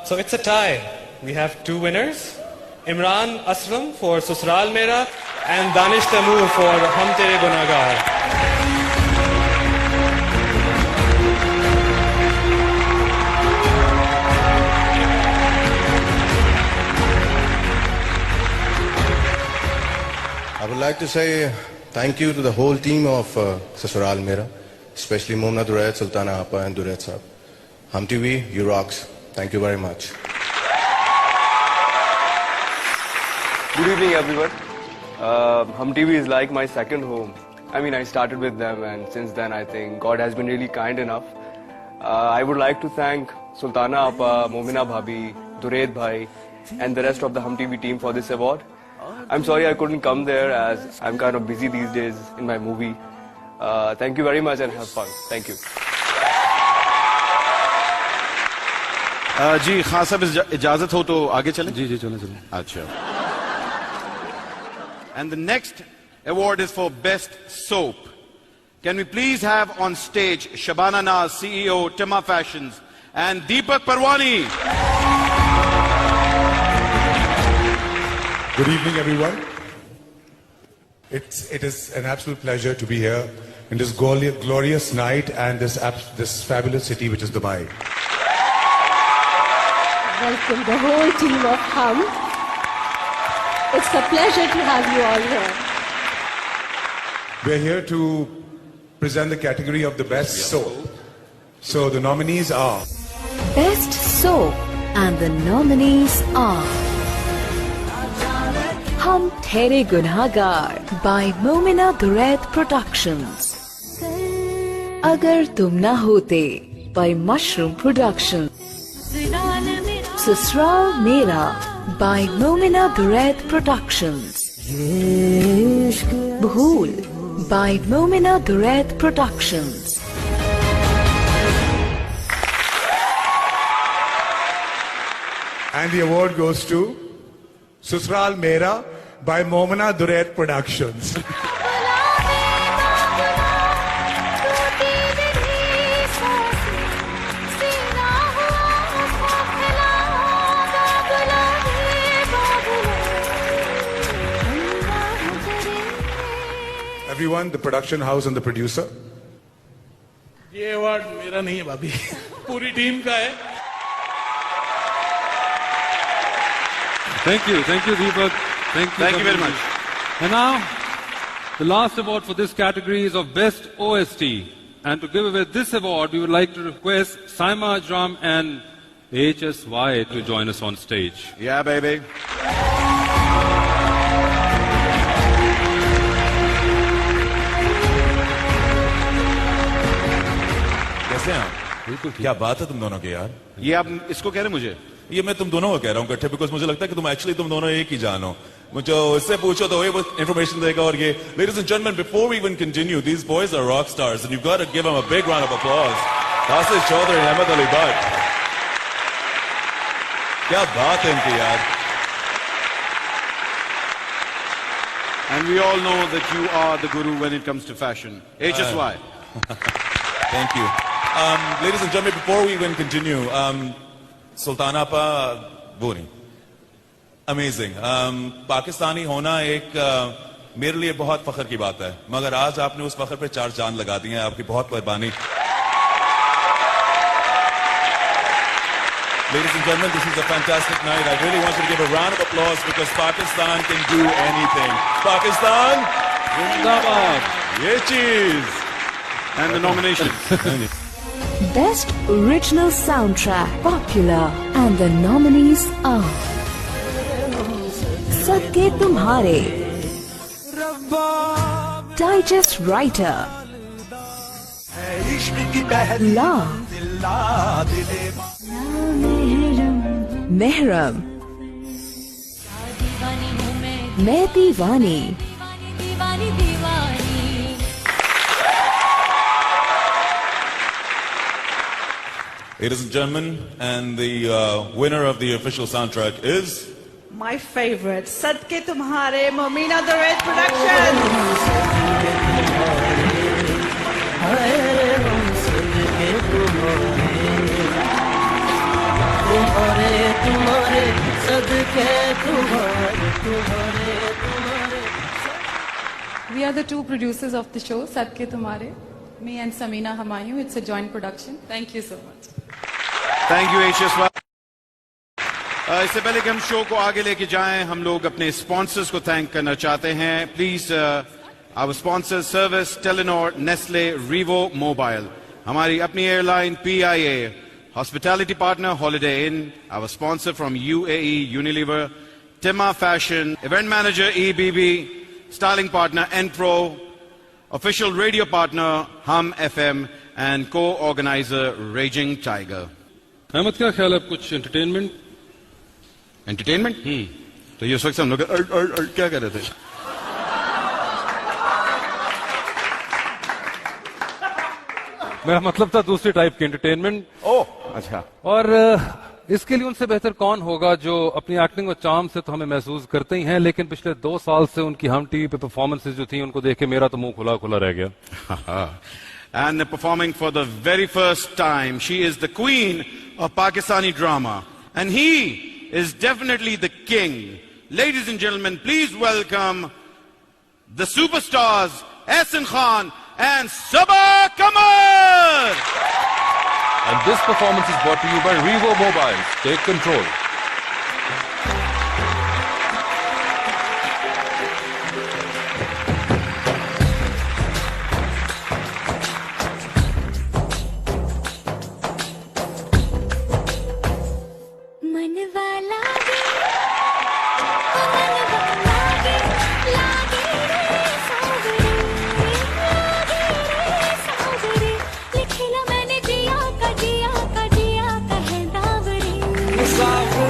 So it's a tie. We have two winners. Imran Aslam for Susral Mera and Danish Taimur for Hum Tere Gunagar. I would like to say thank you to the whole team of Sasural Mera, especially Momna Durayat, Sultana Appa and Durayat Saab. Hum TV, you rocks. Thank you very much. Good evening everyone. Hum TV is like my second home. I mean, I started with them and since then I think God has been really kind enough. I would like to thank Sultana Appa, Momina Bhabhi, Durayat Bhai and the rest of the Hum TV team for this award. I'm sorry I couldn't come there as I'm kind of busy these days in my movie. Thank you very much and have fun. Thank you. जी खान साहब इजाजत हो तो आगे चलें? जी जी चलें चलें. अच्छा. And the next award is for Best Soap. Can we please have on stage Shabana Naz, CEO Tima Fashions, and Deepak Parwani. Good evening, everyone. It is an absolute pleasure to be here in this glorious night and this fabulous city, which is Dubai. Welcome the whole team of Hum. It's a pleasure to have you all here. We're here to present the category of the best soap. So the nominees are Best Soap, and the nominees are Hum Tere Gunhagar by Momina Durayat Productions, Agar Tum Na Hote by Mushroom Productions, Sasral Mera by Momina Durayat Productions, Bhool by Momina Duraiz Productions. And the award goes to Susral Mera by Momina Duraiz Productions. Everyone, the production house and the producer. ये award मेरा नहीं है भाभी, पूरी team का है. Thank you, Deepak. Thank you very much. And now, the last award for this category is of Best OST. And to give away this award, we would like to request Saima Ajram and HSY to join us on stage. Yeah, baby. कैसे हैं आप? बिल्कुल क्या बात है तुम दोनों के यार. ये आप इसको कह रहे मुझे? ये मैं तुम दोनों को कह रहा हूँ इकट्ठे, बिकॉज मुझे लगता है कि तुम दोनों एक ही जान हो. मुझे इससे पूछो तो वो इंफॉर्मेशन देगा. और ये ladies and gentlemen, before we even continue, these boys are rock stars and you've got to give them a big round of applause. Tasir Chaudhary and Ahmed Ali Bhatt. क्या बात है इनकी यार. And we all know that you are the guru when it comes to fashion. HSY. Thank you. Ladies and gentlemen, before we even continue, Sultana Pa Boni. Amazing. Pakistani होना एक मेरे लिए बहुत फख्र की बात है, मगर आज आपने उस फख्र पे 4 चांद लगा दिए हैं. आपकी बहुत मेहरबानी. Ladies and gentlemen, this is a fantastic night. I really want you to give a round of applause because Pakistan can do anything. Pakistan, Zindabad. Ye cheese. And the nomination. Best Original Soundtrack Popular, and the nominees are Sadke Tumhare, Digest Writer, La, Mehram, Main Deewani, Ladies and gentlemen, and the winner of the official soundtrack is my favorite, Sadke Tumhare, Momina Duraiz Productions. We are the 2 producers of the show, Sadke Tumhare. Me and Samina Hamayu. It's a joint production. Thank you so much. Thank you, HSY. इससे पहले कि हम show को आगे लेके जाएं, हम लोग अपने स्पॉन्सर्स को थैंक करना चाहते हैं. Please our sponsors service, Telenor, Nestle, Revo mobile, हमारी अपनी airline PIA, hospitality partner Holiday Inn, our sponsor from UAE Unilever, टिमा fashion, event manager EBB, styling partner Enpro, official radio partner Hum FM, and co-organizer Raging Tiger. Ahmad, क्या ख्याल है कुछ entertainment? Entertainment? तो ये वक्त हम लोग क्या कर रहे थे? मेरा मतलब था दूसरी टाइप की एंटरटेनमेंट. ओह, अच्छा. और इसके लिए उनसे बेहतर कौन होगा जो अपनी एक्टिंग और चार्म से तो हमें महसूस करते ही हैं, लेकिन पिछले 2 साल से उनकी हम टीवी पे परफॉर्मेंसेस जो थी उनको देख के मेरा तो मुंह खुला खुला रह गया. And performing for the very first time, she is the queen of Pakistani drama, and he is definitely the king. Ladies and gentlemen, please welcome the superstars Ehsan Khan and Sabaa Qamar. And this performance is brought to you by Revo Mobiles. Take control. मुसाफिर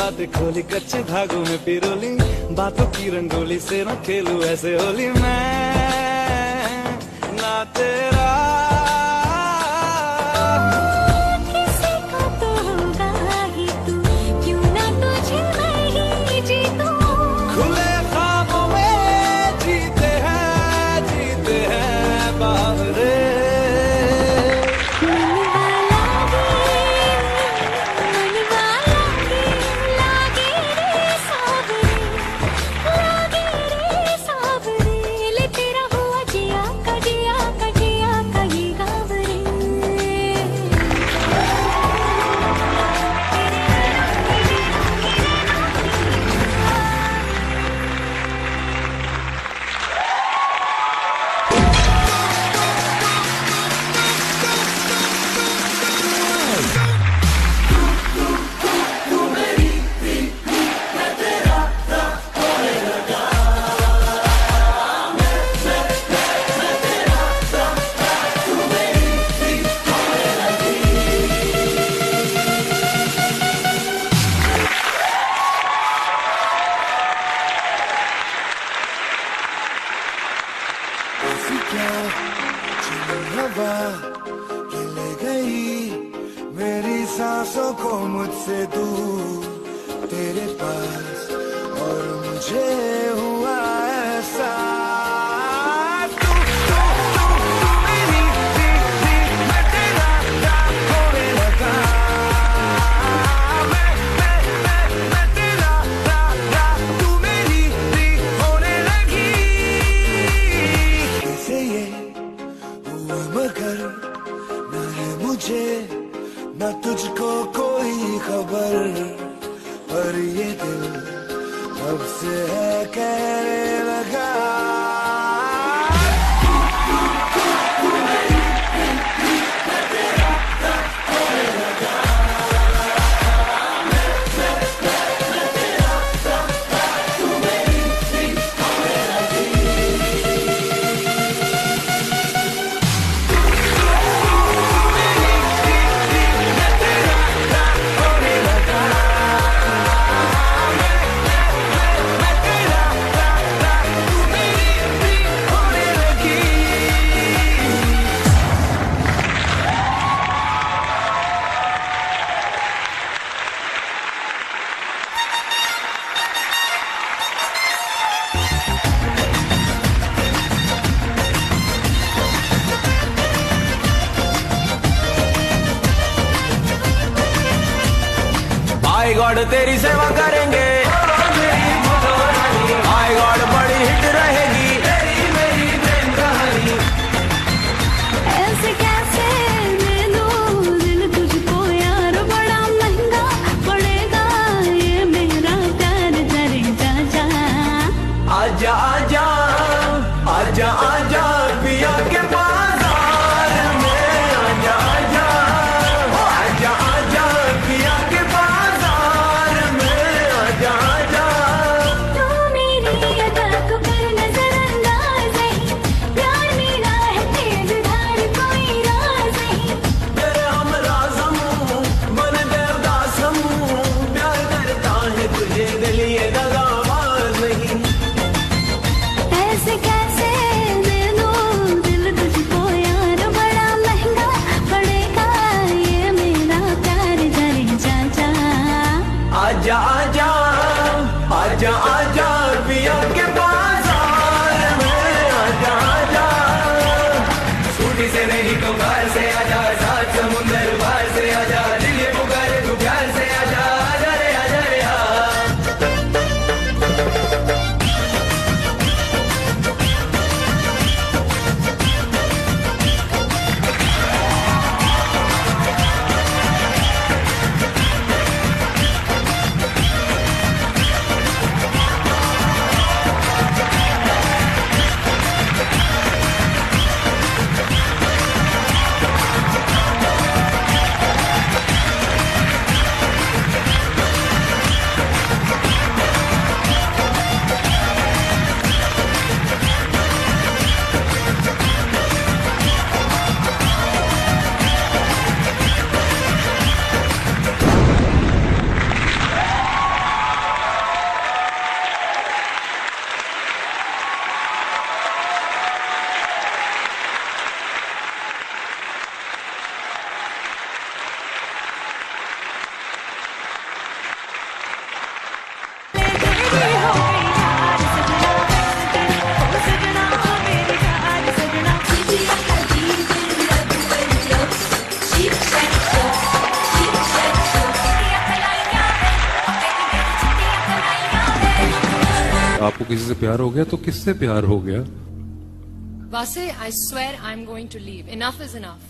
बातें खोली कच्चे धागों में पिरोली बातों की रंगोली से न खेलूं ऐसे होली मैं ना तेरा किसी का तो होगा ही तू क्यों ना तुझे मैं ही जीतूं खुले ख्वाबों में जीते हैं बावरे हवा ये ले गई मेरी सांसों को मुझसे दूर तेरे पास और मुझे हुआ ऐसा न तुझको कोई खबर पर ये दिल कब से है कहने लगा आई गॉड तेरी सेवा करेंगे आई गॉड बड़ी हिट रहेगी मेरी प्रेम कहानी ऐसे कैसे दे दूं दिल तुझको यार बड़ा महंगा पड़ेगा ये मेरा प्यार जरे जा जा आजा आजा आजा आजा पिया के बाजार में आजा आजा आजा आजा पिया के बाजार में आजा आपको किसी से प्यार हो गया तो किससे प्यार हो गया? Vase, I swear I'm going to leave. Enough is enough.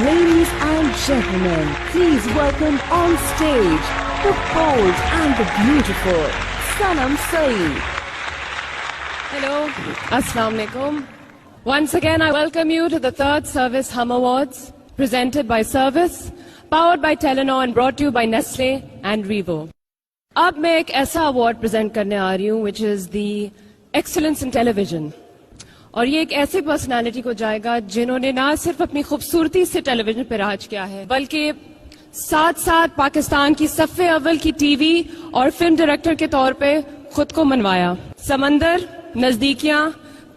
Ladies and gentlemen, please welcome on stage the bold and the beautiful Sanam Saeed. Hello, Assalamu Alaikum. Once again, I welcome you to the third Service Hum Awards, presented by Service, powered by Telenor and brought to you by Nestle and Revo. अब मैं एक ऐसा award present करने आ रही हूँ, which is the Excellence in Television. और ये एक ऐसी पर्सनालिटी को जाएगा जिन्होंने ना सिर्फ अपनी खूबसूरती से टेलीविजन पर राज किया है, बल्कि साथ साथ पाकिस्तान की सफ़े अव्वल की टीवी और फिल्म डायरेक्टर के तौर पे खुद को मनवाया। समंदर, नजदीकियां,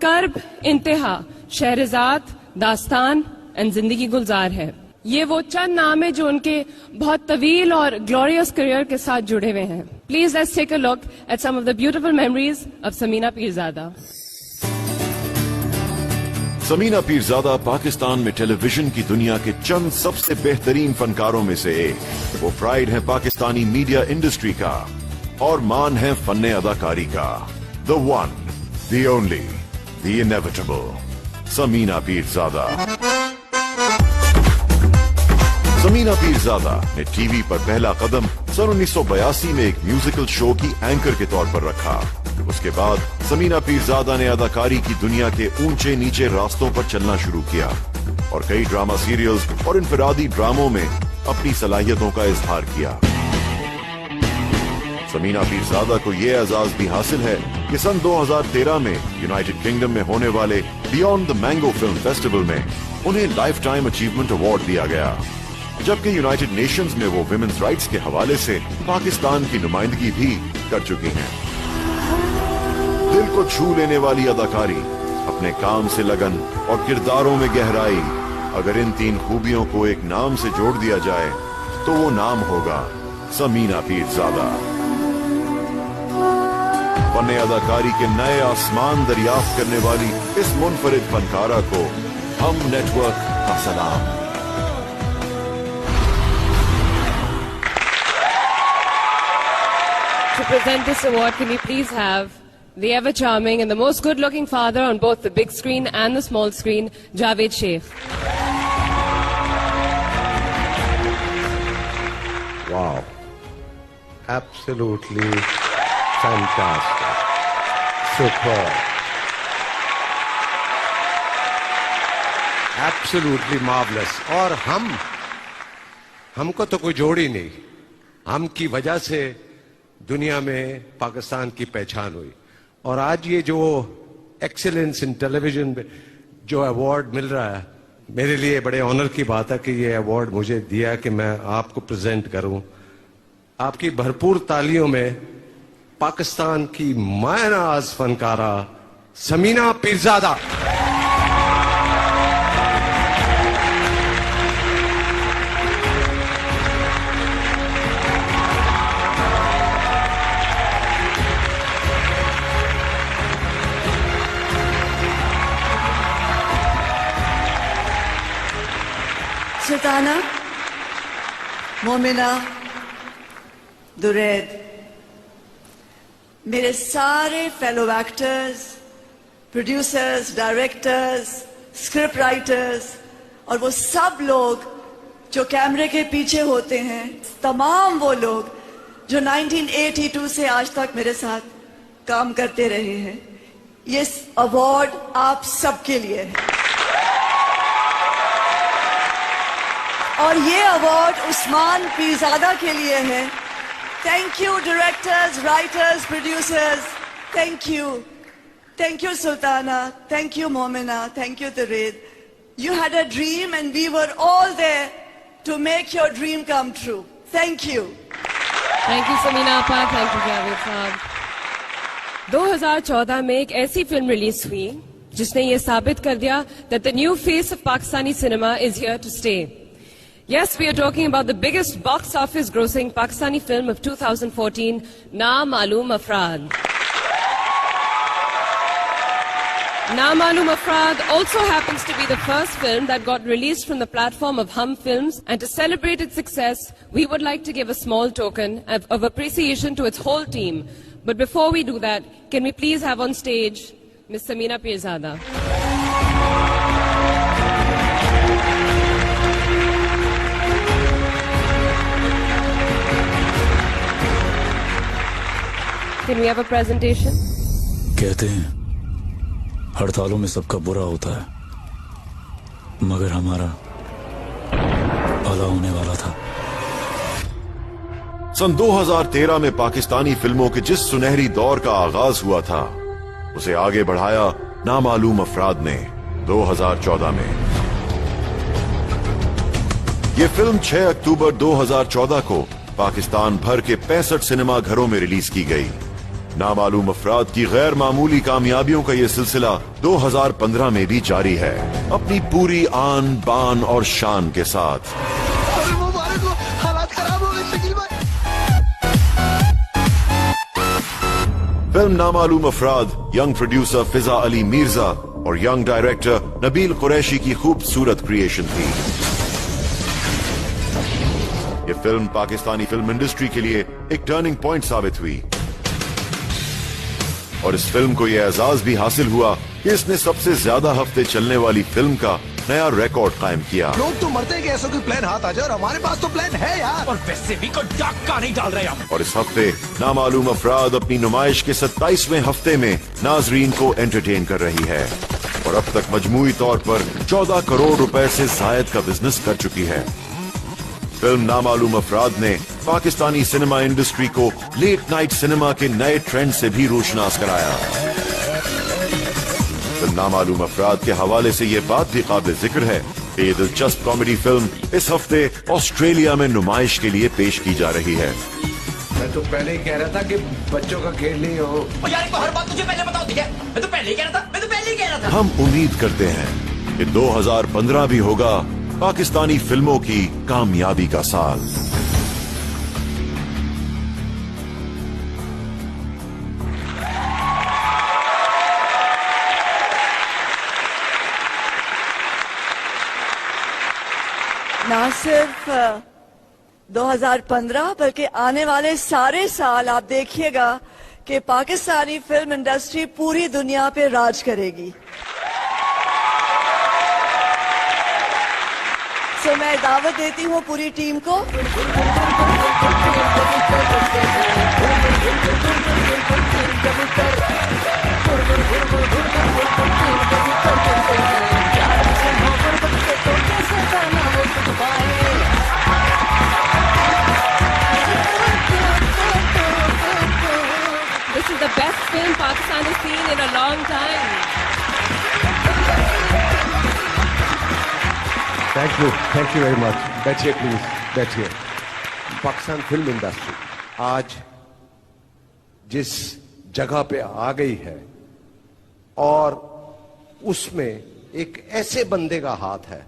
कर्ब, इंतहा, शहरजाद, दास्तान एंड जिंदगी गुलजार है। ये वो चंद नाम है जो उनके बहुत तवील और ग्लोरियस करियर के साथ जुड़े हुए हैं। Please let's take a look at some of the beautiful memories of Samina Peerzada. Samina Peerzada Pakistan में टेलीविजन की दुनिया के चंद सबसे बेहतरीन फनकारों में से एक। वो प्राइड है पाकिस्तानी मीडिया इंडस्ट्री का और मान है फन्ने अदाकारी का। The one, the only, the inevitable Samina Peerzada. Samina Peerzada ने टीवी पर पहला कदम सन 1982 में एक म्यूजिकल शो की एंकर के तौर पर रखा। उसके बाद समीना पीरजादा ने अदाकारी की दुनिया के ऊंचे नीचे रास्तों पर चलना शुरू किया और कई ड्रामा सीरियल्स और इनफरादी ड्रामों में अपनी सलाहियतों का इजहार किया। समीना पीरजादा को यह एजाज भी हासिल है कि सन 2013 में यूनाइटेड किंगडम में होने वाले beyond the mango film festival में उन्हें लाइफ टाइम अचीवमेंट अवार्ड दिया गया, जबकि यूनाइटेड नेशंस में वो विमेन्स राइट्स के हवाले से पाकिस्तान की नुमाइंदगी भी कर चुकी हैं। दिल को छू लेने वाली अदाकारी, अपने काम से लगन और किरदारों में गहराई, अगर इन तीन खूबियों को एक नाम से जोड़ दिया जाए तो वो नाम होगा समीना पीरजादा। फन्ने अदाकारी के नए आसमान दरियाफ्त करने वाली इस मुनफरिद फनकारा को हम नेटवर्क का सलाम। To present this award, can we please have the ever-charming and the most good-looking father on both the big screen and the small screen, Javed Sheikh. Wow. Absolutely fantastic. Superb. Absolutely marvelous. और हमको तो कोई जोड़ ही नहीं। हम की वजह से दुनिया में पाकिस्तान की पहचान हुई और आज ये जो एक्सीलेंस इन टेलीविजन में जो अवार्ड मिल रहा है, मेरे लिए बड़े ऑनर की बात है कि ये अवार्ड मुझे दिया कि मैं आपको प्रेजेंट करूं। आपकी भरपूर तालियों में पाकिस्तान की मायनाज फनकारा समीना पीरजादा। सुल्ताना, मोमिना, दुरैद, मेरे सारे fellow actors, producers, directors, script writers और वो सब लोग जो कैमरे के पीछे होते हैं, तमाम वो लोग जो 1982 से आज तक मेरे साथ काम करते रहे हैं, ये अवार्ड आप सबके लिए है। और ये अवार्ड उस्मान पीरजादा के लिए है। Thank you directors, writers, producers, thank you Sultana, thank you Momina, thank you Duraid. You had a dream and we were all there to make your dream come true. Thank you. Thank you Samina Appa, thank you Javed साहब। 2014 में एक ऐसी film release हुई जिसने ये साबित कर दिया that the new face of Pakistani cinema is here to stay. Yes, we are talking about the biggest box office grossing Pakistani film of 2014, Na Maloom Afraad. Na Maloom Afraad also happens to be the first film that got released from the platform of Hum Films, and to celebrate its success, we would like to give a small token of appreciation to its whole team. But before we do that, can we please have on stage Ms. Samina Pirzada. Can we have a presentation? कहते हैं हड़तालों में सबका बुरा होता है, मगर हमारा भला होने वाला था। सन 2013 में पाकिस्तानी फिल्मों के जिस सुनहरी दौर का आगाज हुआ था, उसे आगे बढ़ाया नामालूम अफराद ने 2014 में। यह फिल्म 6 अक्टूबर 2014 को पाकिस्तान भर के 65 सिनेमा घरों में रिलीज की गई। नामालूम अफराद की गैर मामूली कामयाबियों का यह सिलसिला 2015 में भी जारी है, अपनी पूरी आन बान और शान के साथ। फिल्म नामालूम अफराद यंग प्रोड्यूसर फिजा अली मिर्जा और यंग डायरेक्टर नबील कुरैशी की खूबसूरत क्रिएशन थी। यह फिल्म पाकिस्तानी फिल्म इंडस्ट्री के लिए एक टर्निंग पॉइंट साबित हुई और इस फिल्म को यह एजाज भी हासिल हुआ कि इसने सबसे ज्यादा हफ्ते चलने वाली फिल्म का नया रिकॉर्ड कायम किया। लोग तो मरते हैं कि ऐसा कोई प्लान हाथ आ जाए, और हमारे पास तो प्लान है यार, और वैसे भी कोई डाका नहीं डाल रहे हम। और इस हफ्ते नामालूम अफराद अपनी नुमाइश के 27वें हफ्ते में नाजरीन को एंटरटेन कर रही है और अब तक मजमूई तौर पर 14 करोड़ रुपए से जायद का बिजनेस कर चुकी है। फिल्म नामालूम अफराद ने पाकिस्तानी सिनेमा इंडस्ट्री को लेट नाइट सिनेमा के नए ट्रेंड से भी रोशनास कराया। फिल्म नामालूम अफराद के हवाले से ये बात भी काबिल जिक्र है कि ये दिलचस्प कॉमेडी फिल्म इस हफ्ते ऑस्ट्रेलिया में नुमाइश के लिए पेश की जा रही है। मैं तो पहले ही कह रहा था कि बच्चों का खेल नहीं हो। यार हर बात तुझे पहले बताओ, ठीक है? मैं तो पहले ही कह रहा था। हम उम्मीद करते हैं कि 2015 भी होगा पाकिस्तानी फिल्मों की कामयाबी का साल। ना सिर्फ 2015 बल्कि आने वाले सारे साल आप देखिएगा कि पाकिस्तानी फिल्म इंडस्ट्री पूरी दुनिया पे राज करेगी। तो मैं दावत देती हूँ पूरी टीम को। This is the best film Pakistan has seen in a long time. Thank you very much. बैठिए प्लीज, बैठिए। पाकिस्तान फिल्म इंडस्ट्री आज जिस जगह पे आ गई है और उसमें एक ऐसे बंदे का हाथ है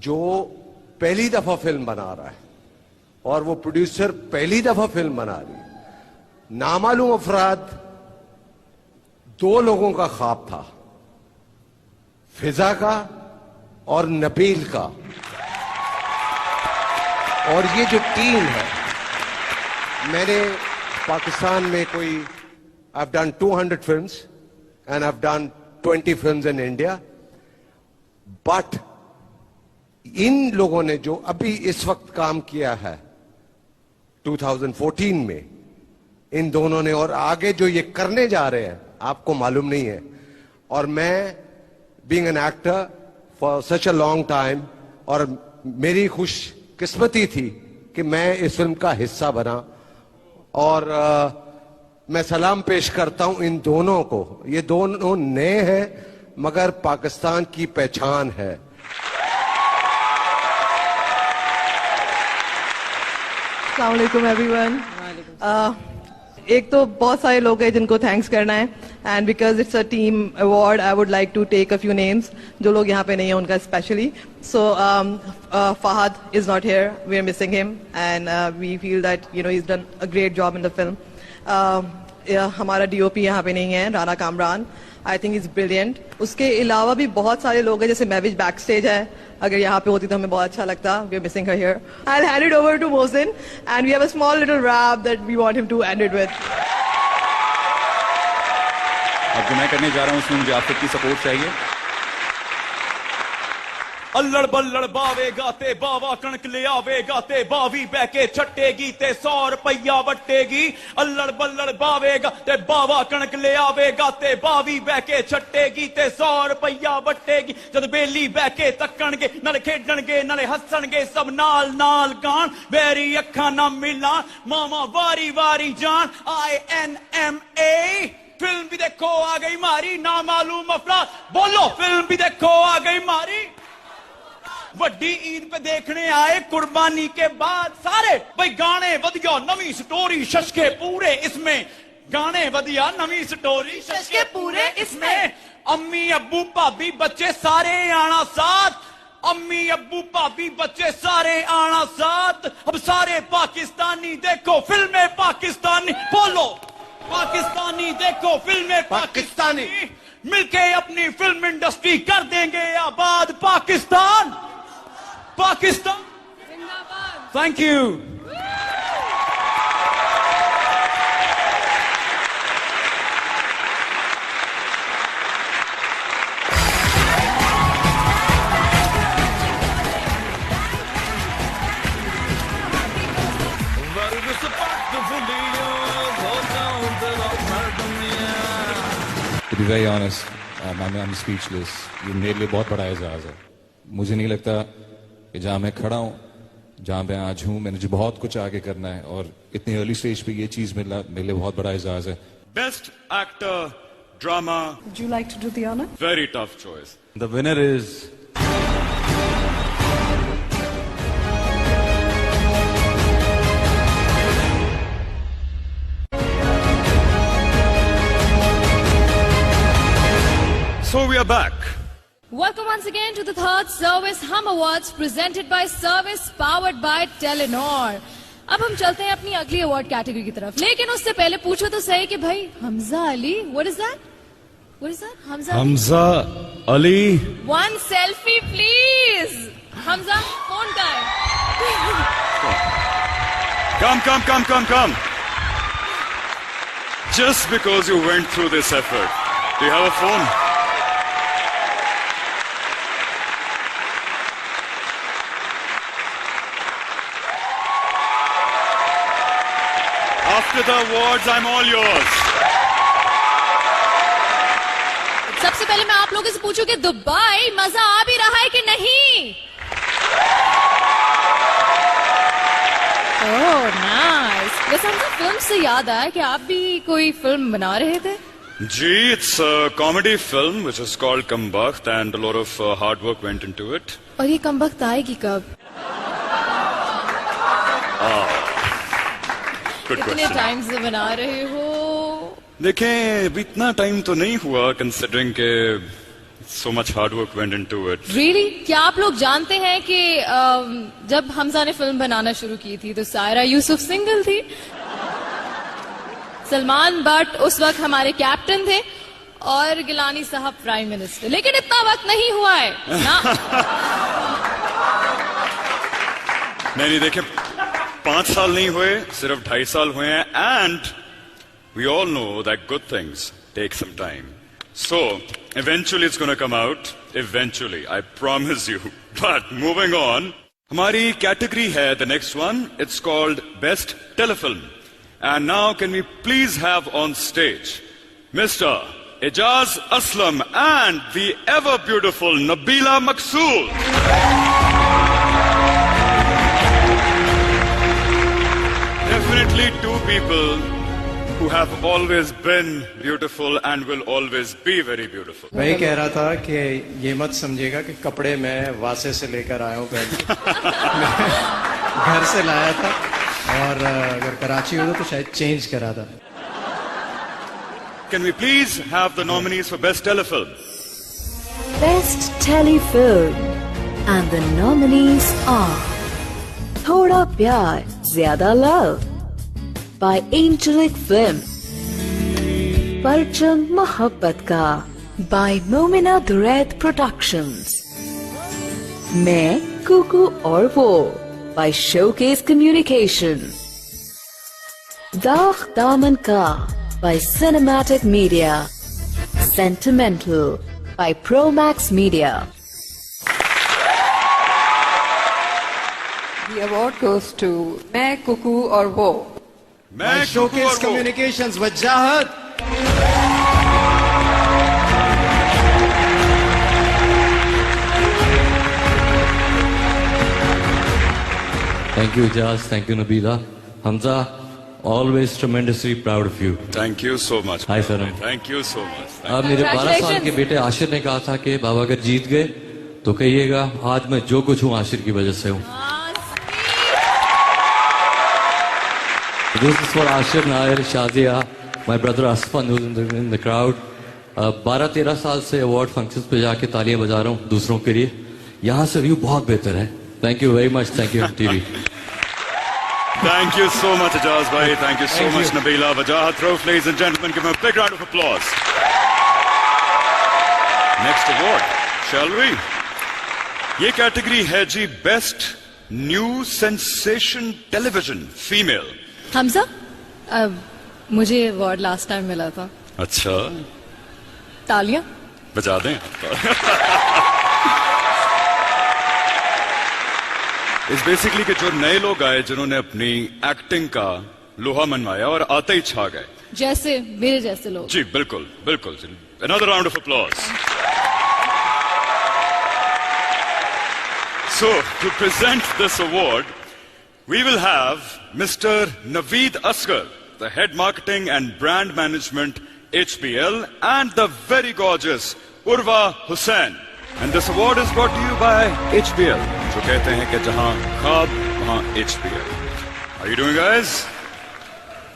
जो पहली दफा फिल्म बना रहा है और वो प्रोड्यूसर पहली दफा फिल्म बना रही है। नामालूम अफराद 2 लोगों का ख्वाब था, फिजा का और नबील का, और ये जो टीम है, मैंने पाकिस्तान में कोई I've done 200 films and I've done 20 films in India, but इन लोगों ने जो अभी इस वक्त काम किया है 2014 में, इन दोनों ने, और आगे जो ये करने जा रहे हैं आपको मालूम नहीं है। और मैं being an actor for such a long time, और मेरी खुशकिस्मती थी कि मैं इस फिल्म का हिस्सा बना, और मैं सलाम पेश करता हूं इन दोनों को। ये दोनों नए हैं मगर पाकिस्तान की पहचान है। अस्सलाम वालेकुम एवरीवन। एक तो बहुत सारे लोग हैं जिनको थैंक्स करना है, and because it's a team award I would like to take a few names जो लोग यहाँ पे नहीं है उनका specially. So Fahad is not here, we are missing him and we feel that you know he is done a great job in the film. हमारा DOP यहाँ पे नहीं है, Rana Kamran. I think is brilliant. उसके अलावा भी बहुत सारे लोग हैं, जैसे मैविश बैक स्टेज है, अगर यहाँ पे होती तो हमें बहुत अच्छा लगता. We are missing her here. I will hand it over to Mohsin and we have a small little rap that we want him to end it with. अब जो मैं करने जा रहा हूँ उसमें मुझे आप सबकी सपोर्ट चाहिए. अल्लड़ बल्लड़ बावे गाते बावा कणक ले आवे गाते बावी बहके छट्टेगी ते 100 रुपया वट्टेगी. अल्लड़ बल्लड़ बावे गाते बावा कणक ले आवे गाते बावी बहके छट्टेगी ते 100 रुपया वट्टेगी. जद बेली बहके तक्कणगे नाले खेडणगे नाले हसणगे सब नाल नाल गान वेरी अखां ना मिलान मामा वारी वारी जान. INMA फिल्म भी देखो आ गई मारी ना मालूम अफराद. बोलो फिल्म भी देखो आ गई मारी. वड्डी ईद पे देखने आए कुर्बानी के बाद सारे भाई. गाने वधिया नवी स्टोरी शशके पूरे इसमें. गाने वधिया नवी स्टोरी शशके पूरे इसमें. अम्मी अब्बू भाभी बच्चे सारे आना साथ. अम्मी अब्बू भाभी बच्चे सारे आना साथ. अब सारे पाकिस्तानी देखो फिल्में पाकिस्तानी. बोलो पाकिस्तानी देखो फिल्में पाकिस्तानी. मिलके अपनी फिल्म इंडस्ट्री कर देंगे आबाद. पाकिस्तान पाकिस्तान जिंदाबाद. Thank you. To be very honest, I'm speechless. ये मेरे लिए बहुत बड़ा एजाज है. मुझे नहीं लगता कि जहां मैं खड़ा हूं, जहां मैं आज हूं, मैंने जो बहुत कुछ आगे करना है और इतनी अर्ली स्टेज पे ये चीज मिलना मेरे लिए बहुत बड़ा एजाज है. Best actor, drama. Would you like to do the honor? Very tough choice. The winner is So we are back. Welcome once again to the third Service Hum Awards presented by Service powered by Telenor. अब हम चलते हैं अपनी अगली award category की तरफ, लेकिन उससे पहले पूछो तो सही कि भाई Hamza Ali, what is that? What is that? Hamza Ali. One selfie please. Hamza phone का है. Come. Just because you went through this effort, do you have a phone? After the awards, I'm all yours. सबसे पहले मैं आप लोगों से पूछूं कि दुबई मजा आ भी रहा है कि नहीं? Oh nice. वैसे हमसे फिल्म से याद आया कि आप भी कोई फिल्म बना रहे थे. Gee, it's a comedy film which is called Kambakht and a lot of hard work went into it. और ये कमबख्त आएगी कब? Good कितने question. टाइम से बना रहे हो? देखें, अभी इतना टाइम तो नहीं हुआ considering के so much hard work went into it. Really? क्या आप लोग जानते हैं कि जब हमजा ने फिल्म बनाना शुरू की थी तो सायरा यूसुफ सिंगल थी. सलमान बट उस वक्त हमारे कैप्टन थे और गिलानी साहब प्राइम मिनिस्टर. लेकिन इतना वक्त नहीं हुआ है ना. नहीं देखें, 5 साल नहीं हुए, सिर्फ 2.5 साल हुए हैं. And we all know that good things take some time. So eventually it's going to come out. Eventually, I promise you. But moving on, हमारी कैटेगरी है the next one. It's called Best Telefilm. And now can we please have on stage Mr. Ijaz Aslam and the ever beautiful Nabila Maqsood. Definitely two people who have always been beautiful and will always be very beautiful. मैं कह रहा था कि ये मत समझिएगा कि कपड़े मैं वासे से लेकर आया हूँ पहले. घर से लाया था और अगर कराची हो तो शायद चेंज करा था. Can we please have the nominees for Best Telefilm? Best Telefilm and the nominees are Thoda Pyar Zyada Love by Angelic Film, Parcham Mohabbat Ka by Momina Duraiz Productions. मैं कुकू और वो by Showcase Communication. दाग दामन का by Cinematic Media. Sentimental by Promax Media. The award goes to मैं कुकू और वो. मैं Showcase Communications Wajahat. Thank you, Ijaz. Thank you, Nabila. Hamza, always tremendously proud of you. Thank you so much. Hi, sir. Thank you so much. अब मेरे 12 साल के बेटे आशिर ने कहा था कि बाबा अगर जीत गए तो कहिएगा आज मैं जो कुछ हूँ आशिर की वजह से हूँ. This is for Ashir Nair, Shazia, my brother Asfan who's in the crowd. 12-13 साल से अवार्ड फंक्शंस पे जाके तालियां बजा रहा हूँ दूसरों के लिए. यहाँ से व्यू बहुत बेहतर है. Thank you very much. Thank you, TV. Thank you so much, Ijaz bhai. Thank you so much, Nabila. Wajahat Rauf, ladies and gentlemen, give him a big round of applause. Next award, shall we? ये category है जी best new sensation television female. Hamza, मुझे award last time मिला था. अच्छा, तालियां बजा दें. इस बेसिकली के जो नए लोग आए जिन्होंने अपनी एक्टिंग का लोहा मनवाया और आते ही छा गए. जैसे मेरे जैसे लोग. जी बिल्कुल बिल्कुल. Another round of applause. So to present this award, we will have Mr. Naveed Asghar, the head marketing and brand management HBL, and the very gorgeous Urva Hussain. And this award is brought to you by HBL. जो कहते हैं कि जहां ख्वाब वहां HBL. How are you doing, guys?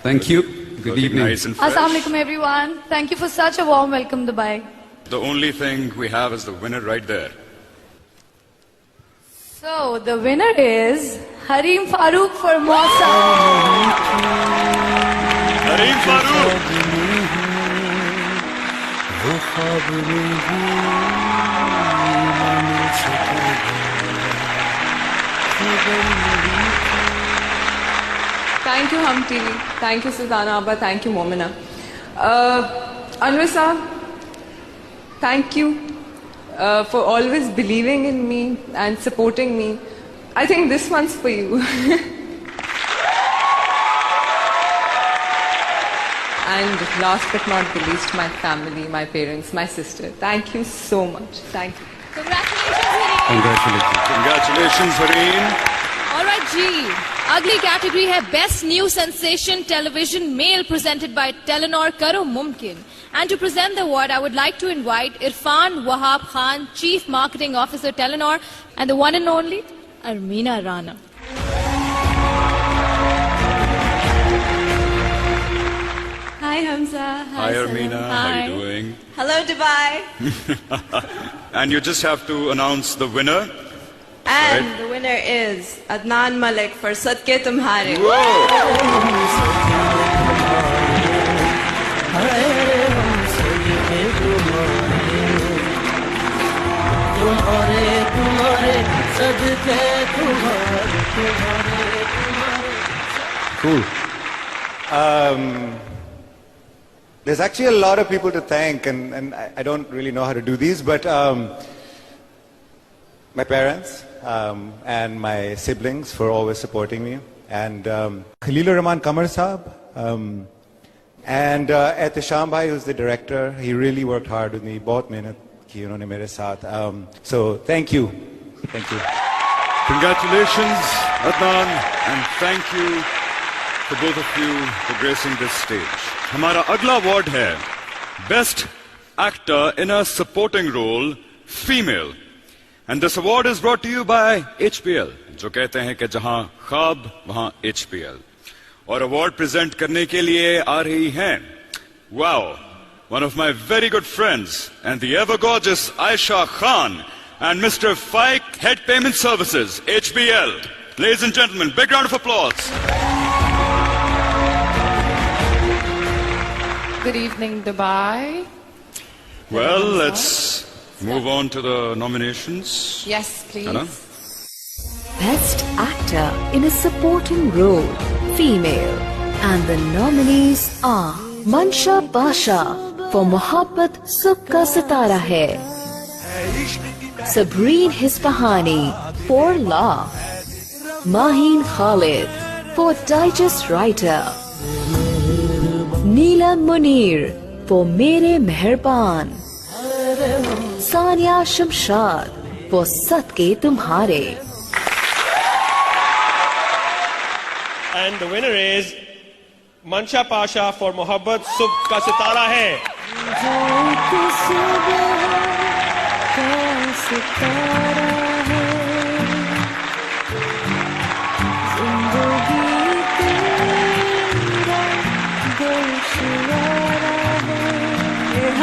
Thank you. Good evening. Nice and fresh. Assalamu alaikum, everyone. Thank you for such a warm welcome, Dubai. The only thing we have is the winner right there. So the winner is Harim Farooq for Mausa. Harim Farooq. Thank you, Hum TV. Thank you, Sultana Abba. Thank you, Momina. Anwar Saab, thank you for always believing in me and supporting me. I think this one's for you. And last but not the least, my family, my parents, my sister. Thank you so much. Thank you. Congratulations. Congratulations, Harim. All right, G. अगली category है best new sensation television male presented by Telenor Karo Mumkin. And to present the award, I would like to invite Irfan Wahab Khan, Chief Marketing Officer Telenor, and the one and only Armina Rana. Hi, Hamza. Hi, Armina. How are you doing? Hello, Dubai. And you just have to announce the winner. And the winner is Adnan Malik for Sadke Tumhare. Cool. There's actually a lot of people to thank, and I don't really know how to do these, but my parents and my siblings for always supporting me, and Khalilur Rahman Kamar Saab, and Ehtisham Bhai, who's the director. He really worked hard with me. बहुत मेहनत की उन्होंने मेरे साथ. So thank you. Thank you. Congratulations, Adnan, and thank you for both of you for gracing this stage. हमारा अगला award है best actor in a supporting role female. And this award is brought to you by HBL, जो कहते हैं कि जहां ख्वाब वहां HBL. और अवार्ड प्रेजेंट करने के लिए आ रही हैं, wow, one of my very good friends and the ever gorgeous Aisha Khan and Mr. Fike, Head Payment Services, HBL. Ladies and gentlemen, big round of applause. Good evening, Dubai. Well, let's move on to the nominations. Yes, please. Anna? Best Actor in a Supporting Role, Female. And the nominees are Mansha Basha for Mohabbat Subh Ka Sitara Hai, Sabreen Hispahani for Law, Maheen Khalid for Digest Writer, Neelam Munir for Mere Meherban, Sania Shamshad for Sadke Tumhare. And the winner is Mansha Pasha for Mohabbat Subh Ka Sitara Hai.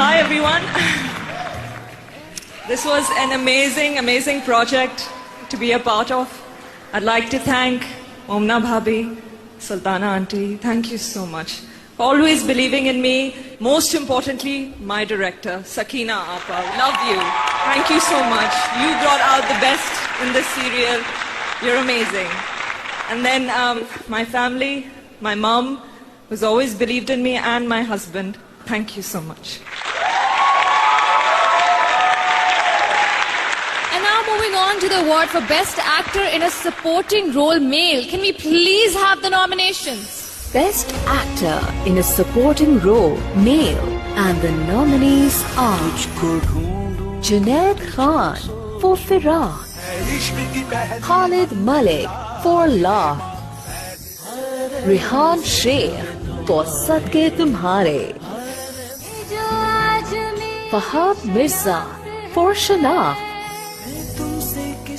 Hi everyone. This was an amazing project to be a part of. I'd like to thank Momna Bhabhi, Sultana Auntie, thank you so much for always believing in me. Most importantly, my director, Sakina Appa, love you. Thank you so much. You brought out the best in this serial. You're amazing. And then my family, my mom, who's always believed in me, and my husband. Thank you so much. And now moving on to the award for Best Actor in a Supporting Role, Male. Can we please have the nominations? Best Actor in a Supporting Role, Male. And the nominees are Junaid Khan for Firaq, Khalid Malik for Law, Rehan Sheikh for Sadke Tumhare, Fahad Mirza for Shanaf,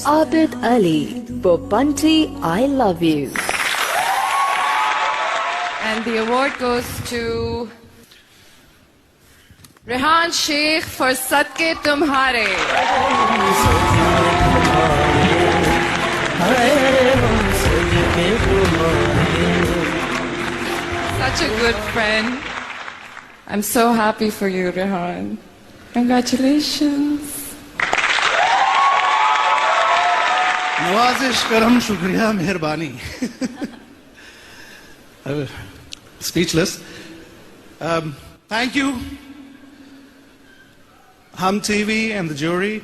Abid Ali for Bunty, I Love You. And the award goes to Rehan Sheikh for Sadke Tumhare. Such a good friend. I'm so happy for you, Rehan. Congratulations. नवाजिश करम शुक्रिया मेहरबानी Speechless. Thank you, Hum TV and the jury.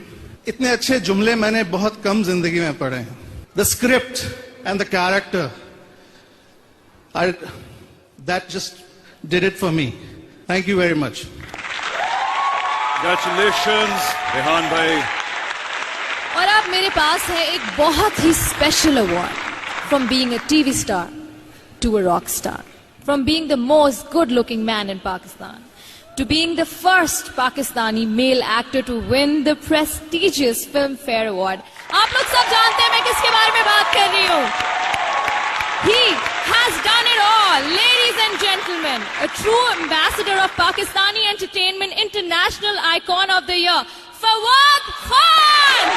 इतने अच्छे जुमले मैंने बहुत कम जिंदगी में पढ़े हैं. The script and the character, that just did it for me. Thank you very much. Congratulations, Rehan bhai. और अब मेरे पास है एक बहुत ही special award. From being a TV star to a rock star. From being the most good-looking man in Pakistan to being the first Pakistani male actor to win the prestigious Filmfare Award. आप लोग सब जानते हैं मैं किसके बारे में बात कर रही हूँ. He has done it all, ladies and gentlemen. A true ambassador of Pakistani entertainment, international icon of the year, Fawad Khan.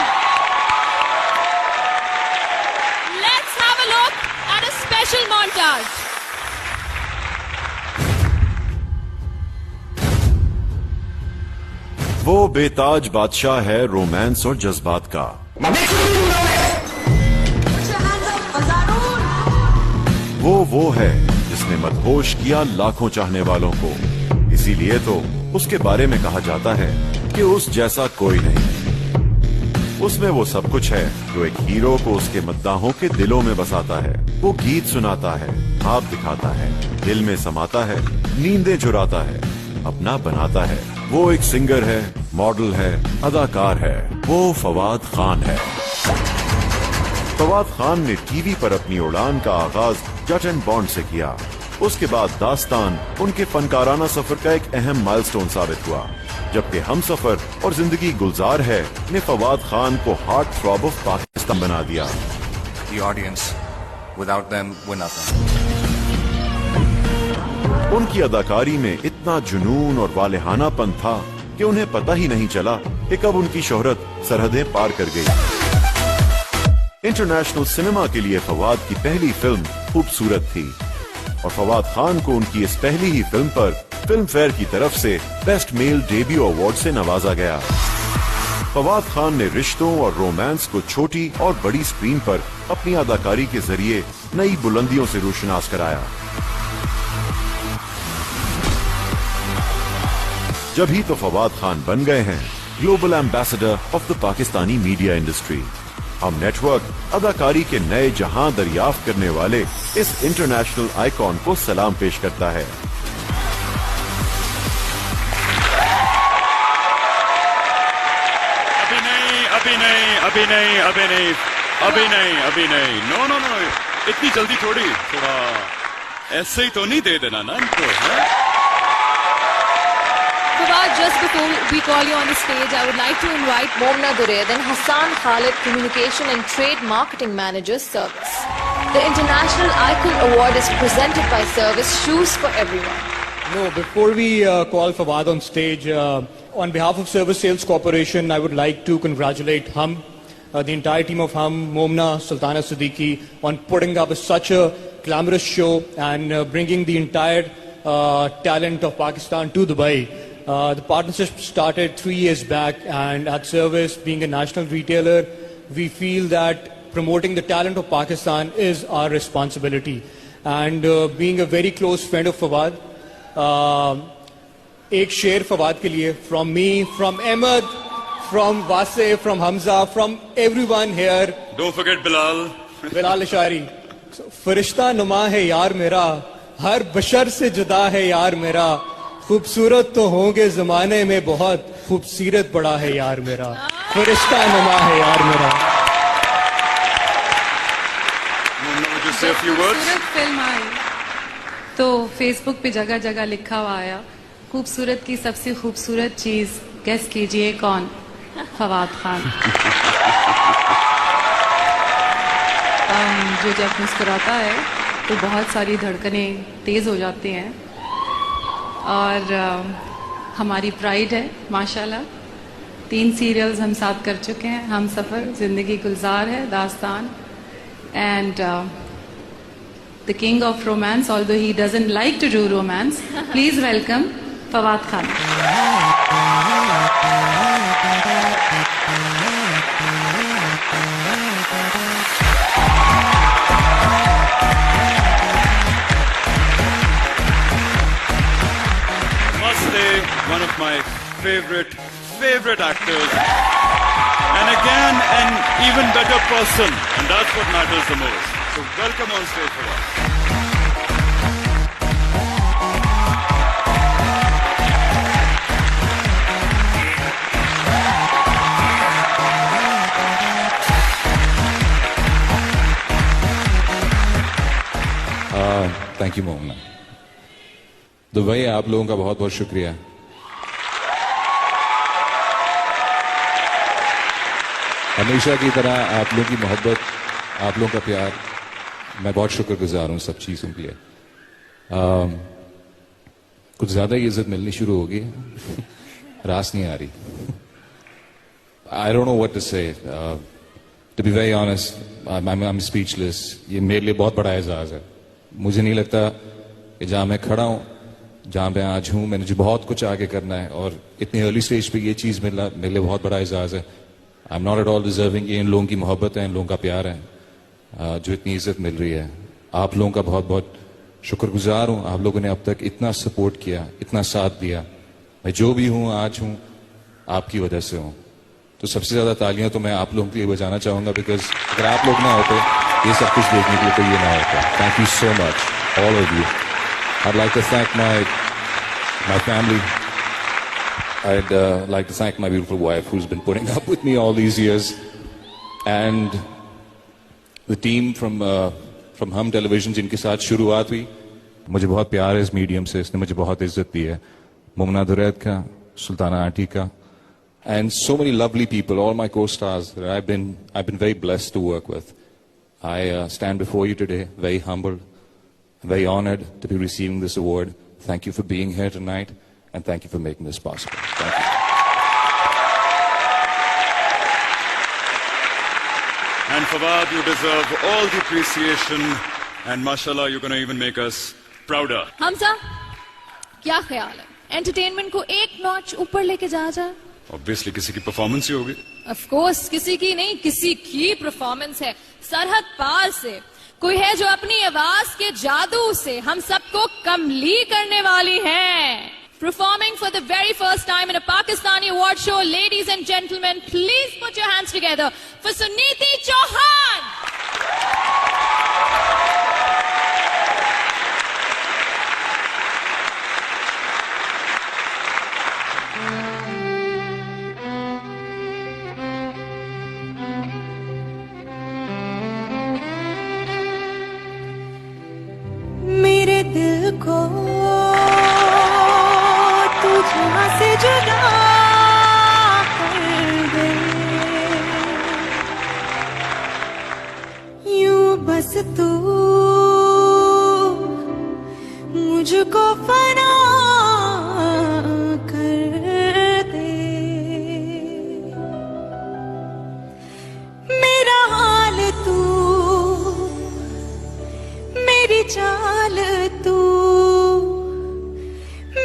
Let's have a look at a special montage. वो बेताज बादशाह है रोमांस और जज्बात का. वो है जिसने मदहोश किया लाखों चाहने वालों को. इसीलिए तो उसके बारे में कहा जाता है कि उस जैसा कोई नहीं. उसमें वो सब कुछ है जो एक हीरो को उसके मद्दाहों के दिलों में बसाता है. वो गीत सुनाता है, ख्वाब दिखाता है, दिल में समाता है, नींदें चुराता है, अपना बनाता है. वो एक सिंगर है, मॉडल है, अदाकार है. वो फवाद खान है. फवाद खान ने टीवी पर अपनी उड़ान का आगाज जट एंड बॉन्ड से किया. उसके बाद दास्तान उनके फनकाराना सफर का एक अहम माइलस्टोन साबित हुआ. जबकि हमसफर और जिंदगी गुलजार है ने फवाद खान को हार्ट थ्रॉब ऑफ पाकिस्तान बना दिया. The audience, without them, we're nothing. उनकी अदाकारी में इतना जुनून और वालेहानापन था कि उन्हें पता ही नहीं चला कि कब उनकी शोहरत सरहदें पार कर गई. इंटरनेशनल सिनेमा के लिए फवाद की पहली फिल्म खूबसूरत थी और फवाद खान को उनकी इस पहली ही फिल्म पर फिल्म फेयर की तरफ से बेस्ट मेल डेब्यू अवार्ड से नवाजा गया। फवाद खान ने रिश्तों और रोमांस को छोटी और बड़ी स्क्रीन पर अपनी अदाकारी के जरिए नई बुलंदियों से रोशनास कराया। जब ही तो फवाद खान बन गए हैं global ambassador of the Pakistani media industry. हम नेटवर्क अदाकारी के नए जहां दरियाफ्त करने वाले इस इंटरनेशनल आइकॉन को सलाम पेश करता है। अभी नहीं। नो, इतनी जल्दी थोड़ी, थोड़ा ऐसे ही तो नहीं दे देना ना इनको। Fawad, just before we call you on the stage, I would like to invite Momna Durayed and Hassan Khalid, Communication and Trade Marketing Managers, Service. The International Icon Award is presented by Service, shoes for everyone. No, before we call Fawad on stage, on behalf of Service Sales Corporation, I would like to congratulate Hum, the entire team of Hum, Momna, Sultana Siddiqui, on putting up such a glamorous show and bringing the entire talent of Pakistan to Dubai. The partnership started 3 years back, and at Service, being a national retailer, we feel that promoting the talent of Pakistan is our responsibility. And being a very close friend of Fawad, एक शेर फवाद के लिए from me, from Ahmed, from Wase, from Hamza, from everyone here. Don't forget Bilal. Bilal Ashari. फरिश्ता नुमा है यार मेरा, हर बशर से जुदा है यार मेरा, खूबसूरत तो होंगे जमाने में बहुत, खूबसूरत बड़ा है यार मेरा, फरिश्ता नुमा है यार मेरा। खूबसूरत फिल्म आई तो फेसबुक पे जगह जगह लिखा हुआ आया, खूबसूरत की सबसे खूबसूरत चीज गेस कीजिए कौन? फवाद खान। जो जब मुस्कुराता है तो बहुत सारी धड़कनें तेज हो जाती हैं और हमारी प्राइड है माशाल्लाह। 3 सीरियल्स हम साथ कर चुके हैं, हम सफ़र, जिंदगी गुलजार है, दास्तान, and the king of romance, although he doesn't like to do romance, please welcome Fawad Khan. One of my favorite actors, and again an even better person, and that's what matters the most. So welcome on stage for us. Thank you Mohammad. Dubai आप लोगों का बहुत बहुत शुक्रिया। हमेशा की तरह आप लोगों की मोहब्बत, आप लोगों का प्यार, मैं बहुत शुक्रगुजार हूँ सब चीज़ों के लिए। कुछ ज़्यादा ही इज्जत मिलनी शुरू होगी, रास नहीं आ रही। I don't know what to say. To be very honest, I'm speechless. ये मेरे लिए बहुत बड़ा एजाज़ है। मुझे नहीं लगता कि जहाँ मैं खड़ा हूँ, जहाँ मैं आज हूँ, मैंने जो बहुत कुछ आगे करना है और इतनी अर्ली स्टेज पे ये चीज़ मिलना मेरे लिए बहुत बड़ा एजाज़ है। I am not at all deserving. ये इन लोगों की मोहब्बत है, इन लोगों का प्यार है, जो इतनी इज्जत मिल रही है। आप लोगों का बहुत बहुत शुक्रगुजार हूँ। आप लोगों ने अब तक इतना सपोर्ट किया, इतना साथ दिया। मैं जो भी हूँ, आज हूँ, आपकी वजह से हूँ। तो सबसे ज़्यादा तालियां तो मैं आप लोगों के लिए बजाना चाहूँगा, बिकॉज अगर आप लोग ना होते ये सब कुछ देखने के लिए तो ये ना होता। Thank you so much, all of you. I'd like to thank my family. I'd like to thank my beautiful wife who's been putting up with me all these years, and the team from Hum Television जिनके साथ शुरुआत हुई। मुझे बहुत प्यार है इस medium से, इसने मुझे बहुत इज्जत दी है। मोमना दुरैद का, सुल्ताना आंटी का, and so many lovely people, all my co-stars that I've been very blessed to work with. I stand before you today very humbled, very honored to be receiving this award. Thank you for being here tonight, and thank you for making this possible. Thank you. And Fawad, you deserve all the appreciation, and mashallah, you're going to even make us prouder. Hamza, क्या ख्याल है, entertainment को एक notch ऊपर लेके जाया जाए? Obviously किसी की परफॉर्मेंस ही होगी। ऑफ कोर्स, किसी की नहीं, किसी की परफॉर्मेंस है। सरहद पार से कोई है जो अपनी आवाज के जादू से हम सबको कमली करने वाली है। Performing for the very first time in a Pakistani award show, ladies and gentlemen, please put your hands together for Suniti Chauhan. मेरे दिल को तुझ से जुदा कर दे, यूं बस तू मुझको फना कर दे। मेरा हाल तू, मेरी चाल तू,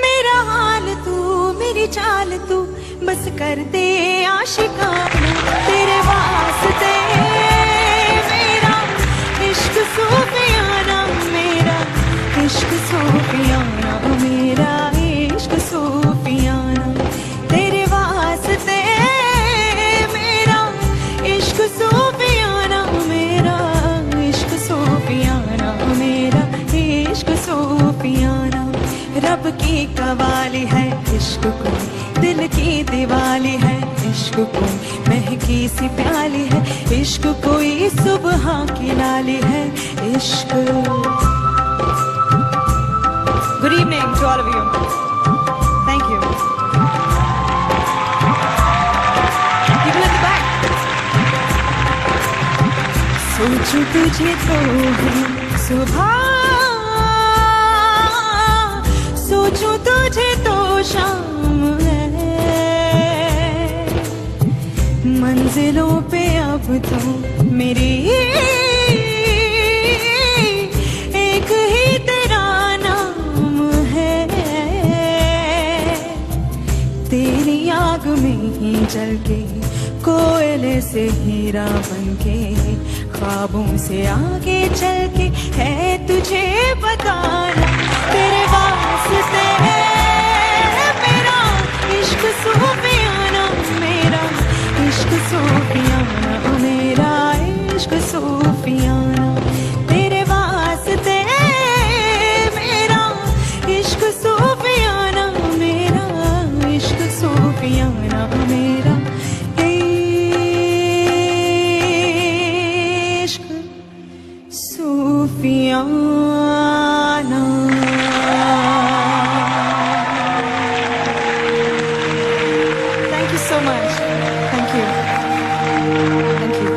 मेरा हाल तू, मेरी चाल तू, बस कर दे आशिकाना तेरे वास्ते। मेरा इश्क सूफियाना, मेरा इश्क सूफियाना, मेरा इश्क सूफियाना तेरे वास्ते। मेरा इश्क सूफियाना, मेरा इश्क सूफियाना, मेरा इश्क सूफियाना। रब की कवाली है इश्क को, दिल की दिवाली है इश्क को, महकी सी प्याली है इश्क, कोई सुबह की लाली है इश्क। Good evening to all of you, thank you. People at the back. सोचूं तुझे तो है सुबह, सोचूं तुझे तो शाम है, मंजिलों पे अब तो मेरी एक ही तेरा नाम है। तेरी आग में ही जल के, कोयले से हीरा बन के, ख्वाबों से आगे चल के है तुझे बताना तेरे वास्ते। मेरा इश्क सूफियाना, मेरा इश्क सूफियाना, मेरा इश्क सूफियाना तेरे वास्ते। मेरा इश्क सूफियाना, मेरा इश्क सूफियाना, मेरा इश्क सूफियाना। Thank you so much. Thank you. Thank you.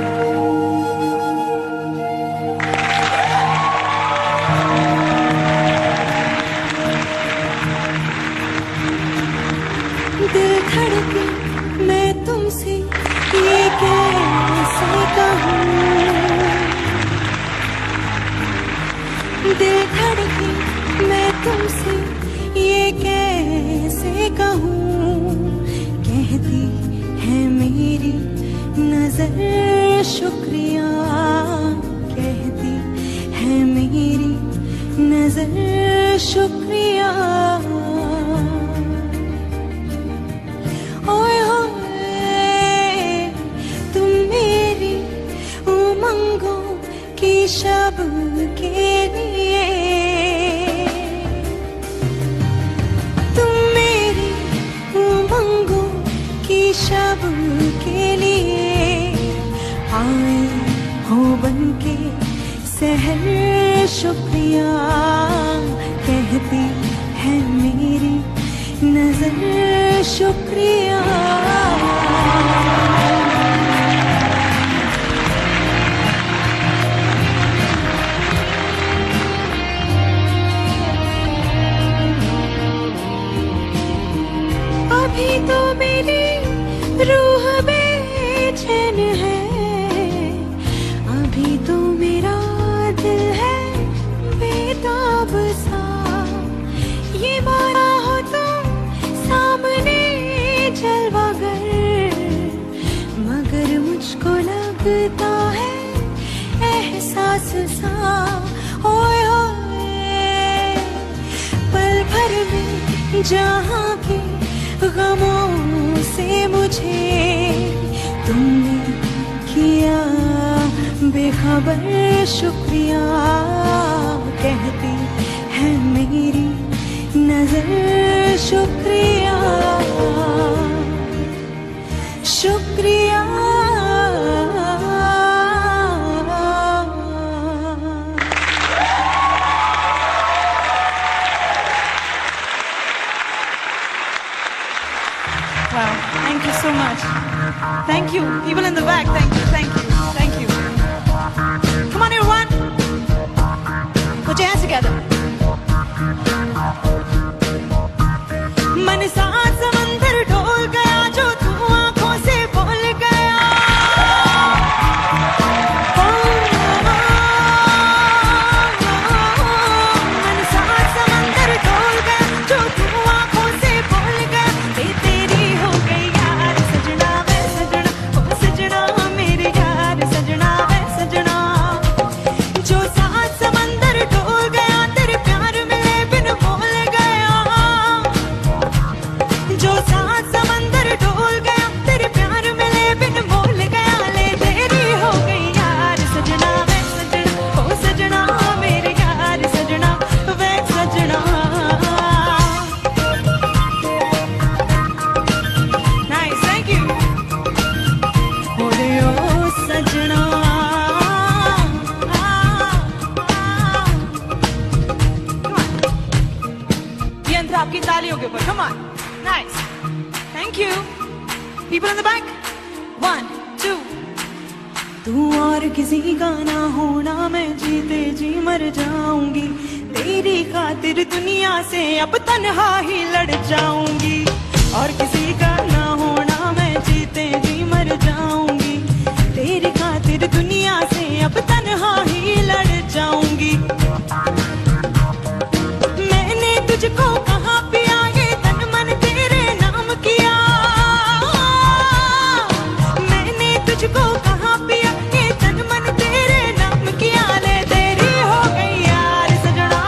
दिल धड़के मैं तुमसे ये कैसे कहूँ, दिल धड़के मैं तुमसे ये कैसे कहूँ। कहती है मेरी नजर शुक्रिया, कहती है मेरी नजर शुक्रिया। ओए होए तुम मेरी उमंगों की शब के लिए, तुम मेरी उमंगों की शब के लिए आए हो बनके सहर शुक्रिया। कहती है मेरी नजर शुक्रिया। अभी तो मेरी रूह बेचैन है, अभी तो मेरा दिल है बेताब सा, ये माना लगता है एहसास सा, ओए होए पल भर में जहाँ के गमों से मुझे तुमने किया बेखबर शुक्रिया, कहती है मेरी नजर शुक्रिया शुक्रिया। Wow, thank you so much. Thank you. People in the back, thank you, thank you, thank you. Come on everyone. Put your hands together. मन साथ समंदर डोल गया जो तू आंखों से बोल गया, मन साथ समंदर डोल गया जो तू आंखों से बोल गया, तेरी हो गई यार सजना वे सजना, ओ सजना मेरे यार सजना वे सजना, जो साथ समंदर डोल गया तेरे प्यार मिले बिन बोल गया, जो साथ समंदर डोल गया तेरे प्यार मिले बिन बोल गया, ले तेरी हो गई यार सजना वे सजना, ओ सजना मेरे यार सजना वे सजना। Nice, thank you. ओरे ओ सजना, ये अंतर आपकी तालियों के ऊपर, come on. Nice. Thank you. People in the back. 1, 2. तू और किसी का ना होना मैं जीते जी मर जाऊंगी, तेरी खातिर दुनिया से अब तन्हा ही लड़ जाऊंगी, और किसी का ना होना मैं जीते जी मर जाऊंगी, तेरी खातिर दुनिया से अब तन्हा ही लड़ जाऊंगी। मैंने तुझको कहा पिया ये तन मन तेरे नाम किया, मैंने तुझको कहा पिया ये तन मन तेरे नाम किया, ले तेरी हो गई यार सजना,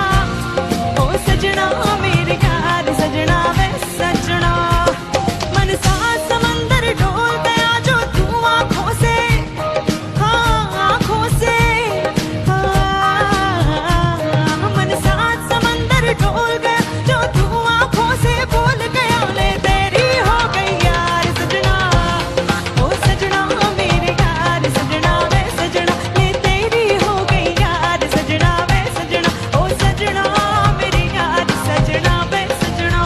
ओ सजना मेरे यार सजना वे सजना, मन साथ समंदर डोल गया जो तू आंखों से, हाँ आंखों से, हाँ मन साथ समंदर डोल गया जो तू आंखों से बोल गया, ले तेरी हो गई यार सजना, ओ सजना मेरे यार सजना वे सजना, ले तेरी हो गई यार सजना वे सजना, ओ सजना मेरे यार सजना वे सजना,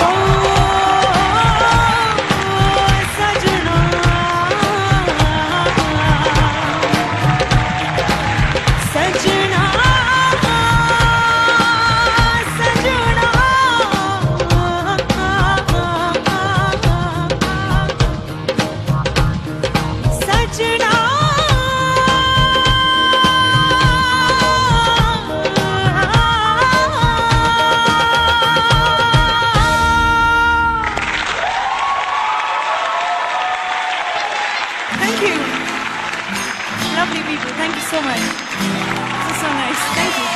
ओ सजना सजना सजना Thank you. Lovely people. Thank you so much. This is so nice. Thank you.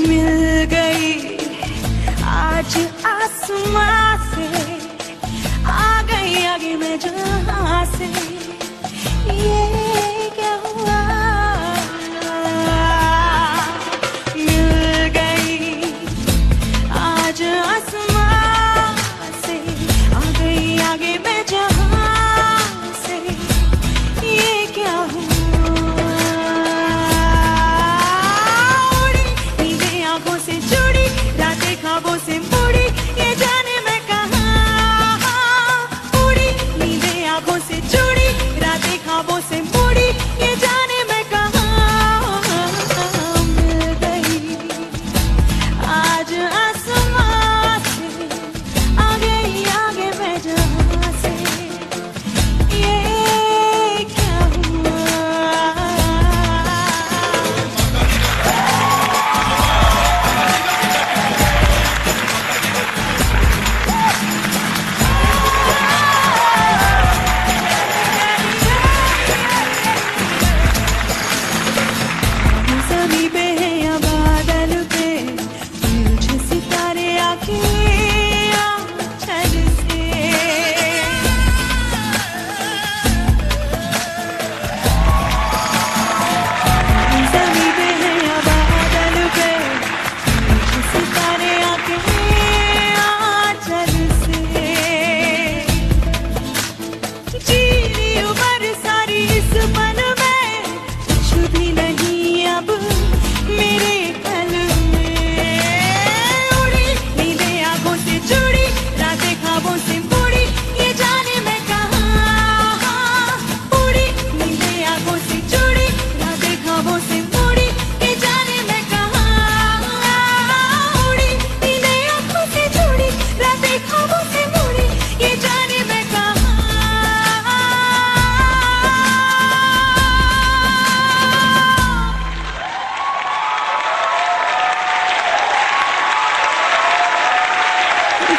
मिल गई आज आसमां से, आ गई आगे मैं जहां से, ये क्या हुआ, मिल गई आज आसमां से, आ गई आगे मैं जहां से, ये क्या हुआ, उड़ी नींदें आंखों से जुड़ी रातें ख्वाबों से मुड़ी, ये जाने मैं कहाँ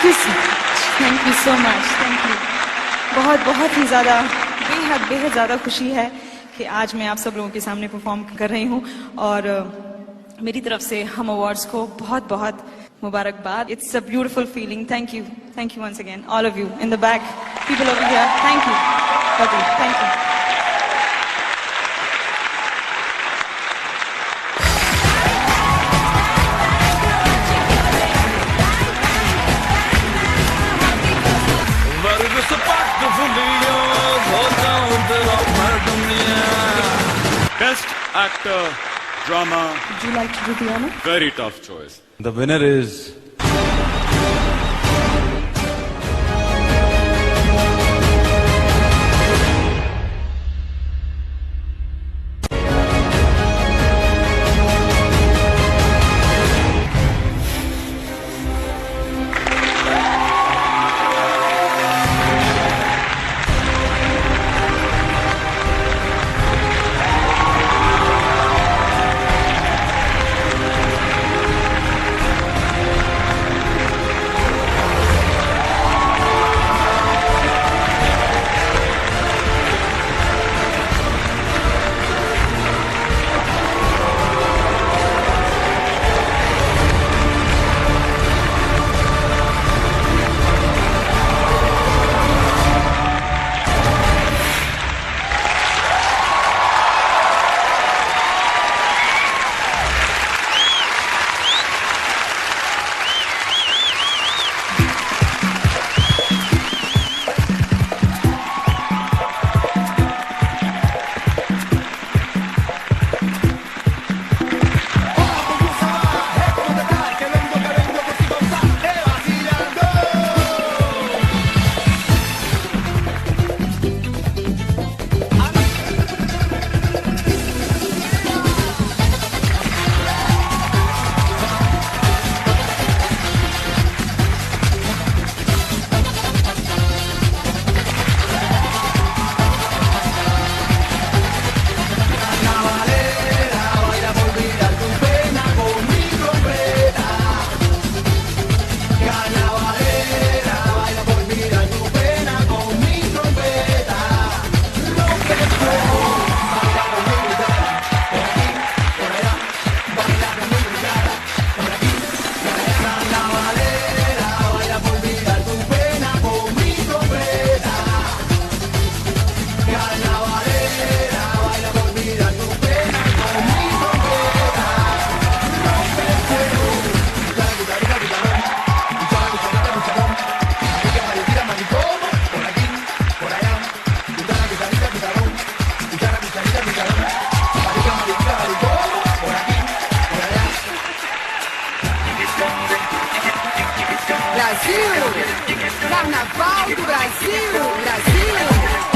thank you so much, thank you. बहुत बहुत ही ज़्यादा बेहद ज़्यादा खुशी है कि आज मैं आप सब लोगों के सामने परफॉर्म कर रही हूँ और मेरी तरफ से हम अवार्ड्स को बहुत बहुत मुबारकबाद। It's a beautiful feeling. Thank you once again, all of you in the back, people over here, thank you. Best actor, drama. Would you like to do the honor? Very tough choice. The winner is Brasil, Carnaval do Brasil, Brasil.